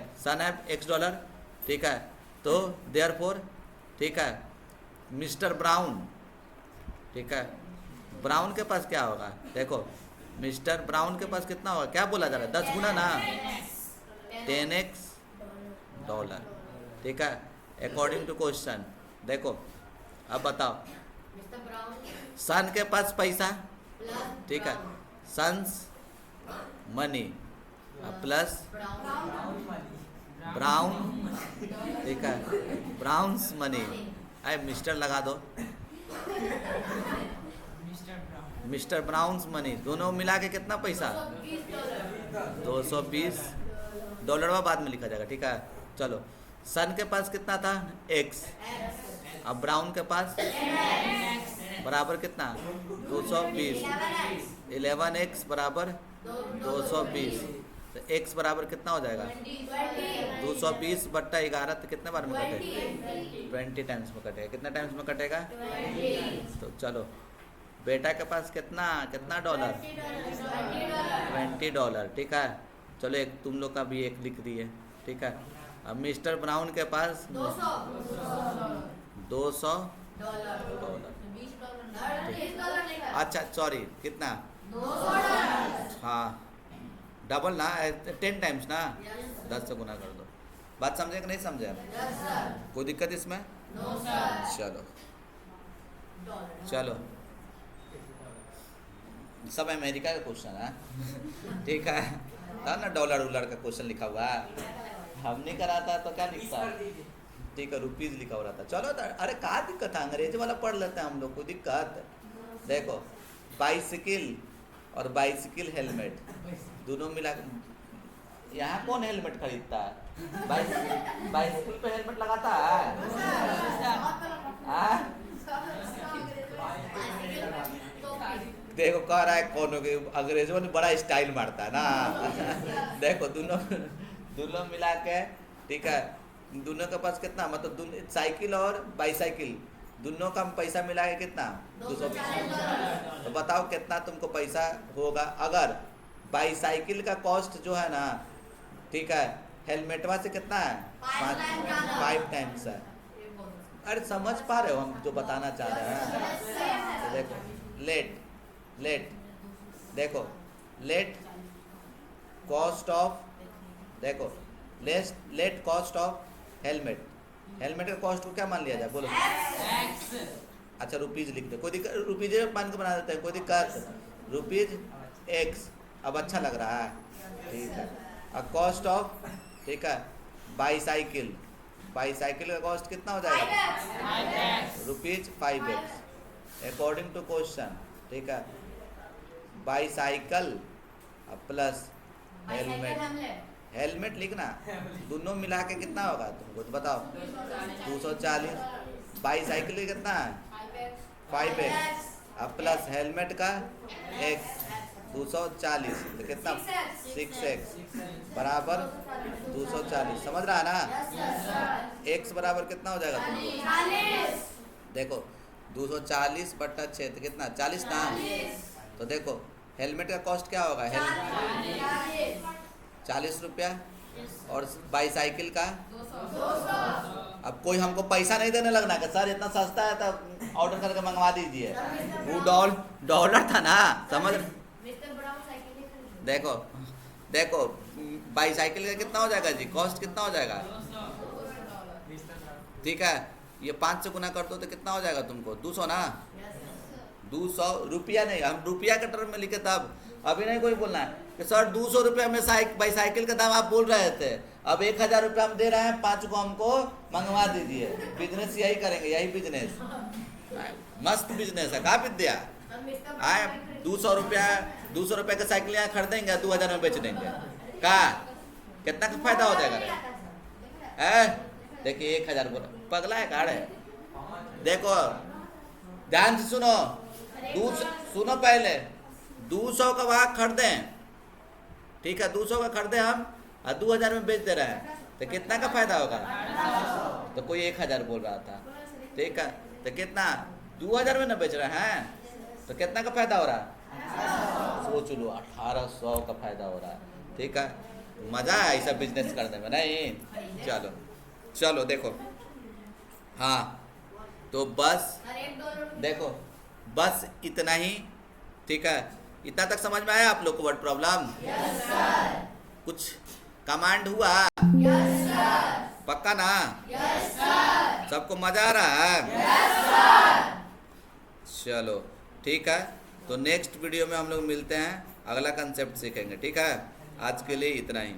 x dollar, ठीक है, तो देयरफॉर, ठीक है, मिस्टर ब्राउन, ठीक है, ब्राउन के पास क्या होगा? देखो, मिस्टर ब्राउन के पास कितना होगा? क्या बोला जा रहा है? 10 गुना ना, 10x डॉलर, ठीक है, अकॉर्डिंग टू क्वेश्चन। देखो, अब बताओ, सन के पास पैसा, ठीक है, सन्स मनी प्लस ब्राउन, ठीक है, ब्राउन्स मनी, अरे मिस्टर लगा दो, मिस्टर ब्राउन्स मनी, दोनों मिला के कितना पैसा? 220 डॉलर बाद में लिखा जाएगा, ठीक है। चलो, सन के पास कितना था? एक्स, अब ब्राउन के पास बराबर कितना? 220, 11x बराबर 220, तो x बराबर कितना हो जाएगा? 220 बट्टा 11, तो कितने बार में कटेगा? 20 टाइम्स में कटेगा। कितने टाइम्स में कटेगा? तो चलो, बेटा के पास कितना कितना डॉलर? 20 डॉलर, ठीक है। चलो, एक तुम लोग का भी एक लिख दिए, ठीक है। अब मिस्टर ब्राउन के पास 200 डॉलर, अच्छा सॉरी, कितना? हाँ, डबल ना, 10 टाइम्स ना, 10 से गुना कर दो। बात समझे कि नहीं समझे? कोई दिक्कत इसमें? चलो चलो, सब अमेरिका का क्वेश्चन है, ठीक है, था ना, डॉलर वॉलर का क्वेश्चन लिखा हुआ है, हम नहीं कराता तो क्या लिखता? ठीक है, रुपीज़ लिखा हो रहा था। चलो, अरे क्या दिक्कत है, अंग्रेजी वाला पढ़ लेते हैं हम लोग, कोई दिक्कत? देखो, बाइसिकल और बाइसिकल हेलमेट दोनों मिला, यहाँ कौन हेलमेट खरीदता है? बाइसिकल पे हेलमेट लगाता है? देखो, कह रहा है कौन, के अंग्रेजों ने बड़ा स्टाइल मारता है ना। देखो, दोनों मिला के, ठीक है, दोनों के पास कितना, मतलब साइकिल और बाईसाइकिल दोनों का पैसा मिला के कितना? 220। तो बताओ कितना तुमको पैसा होगा अगर बाईसाइकिल का कॉस्ट जो है ना, ठीक है, हेलमेटवा से कितना है? 5 टाइम्स है। अरे समझ पा रहे हो हम जो बताना चाह रहे हैं? तो देखो, लेट देखो, लेट कॉस्ट ऑफ, देखो, let cost of helmet, helmet का कॉस्ट को क्या मान लिया जाए बोलो? अच्छा, रुपीज लिख दो, कोई दिक्कत? रुपीज मान के बना देते हैं, कोई दिक्कत? रुपीज एक्स, अब अच्छा लग रहा है, ठीक है। अब कॉस्ट ऑफ, ठीक है, बाईसाइकिल, बाईसाइकिल का कॉस्ट कितना हो जाएगा? Rupees 5x according to question, ठीक है। बाईसाइकिल प्लस हेलमेट, हेलमेट लिखना, दोनों मिला के कितना होगा तुमको तो बताओ? 240। बाईसाइकिल का कितना है? 5x, अब प्लस हेलमेट का x, 240, तो कितना? 6x बराबर 240, समझ रहा है ना? x बराबर कितना हो जाएगा तुमको? देखो, 240 बट्टा 6, तो कितना? 40 ना। तो देखो, हेलमेट का कॉस्ट क्या होगा? 40 रुपया, और बाईसाइकिल का? अब कोई हमको पैसा नहीं देने लगना कि सर इतना सस्ता है तो ऑर्डर करके मंगवा दीजिए, वो डॉलर था ना, समझ? देखो देखो, बाईसाइकिल का कितना हो जाएगा जी? कॉस्ट कितना हो जाएगा? ठीक है, ये 5 से गुना कर दो तो कितना हो जाएगा तुमको? 200 ना, 200 रुपया नहीं, हम रुपया के टर्म में लिखे तब, अभी नहीं कोई बोलना है कि सर 200 रुपये में बाईसाइकिल का दाम आप बोल रहे थे, अब 1000 रुपये हम दे रहे हैं, 5 को हमको मंगवा दीजिए। बिजनेस यही करेंगे, यही बिजनेस मस्त बिजनेस है। कहा विद्या आए 200 रुपये का साइकिल यहाँ खरीदेंगे, 2000 में बेच देंगे। कहा कितना का फायदा हो जाएगा? देखिए 1000 बोला, पगला है काड़ है। देखो ध्यान से सुनो, सुनो पहले 200 का वहाँ खरीदें, ठीक है, 200 का खरीदे हम और 2000 में बेच दे रहे हैं, तो कितना का फायदा होगा? तो कोई 1000 बोल रहा था, ठीक है, तो कितना 2000 में ना बेच रहे हैं, तो कितना का फायदा हो रहा है? सोच लो 1800 का फायदा हो रहा है, ठीक है। मजा है ऐसा बिजनेस करने में, नहीं? चलो चलो देखो, हाँ तो बस देखो, बस इतना ही, ठीक है। इतना तक समझ में आया आप लोग को वर्ड प्रॉब्लम? Yes sir. कुछ कमांड हुआ? Yes sir. पक्का ना? Yes sir. सबको मजा आ रहा है? Yes sir. चलो ठीक है, तो नेक्स्ट वीडियो में हम लोग मिलते हैं, अगला कंसेप्ट सीखेंगे, ठीक है। आज के लिए इतना ही।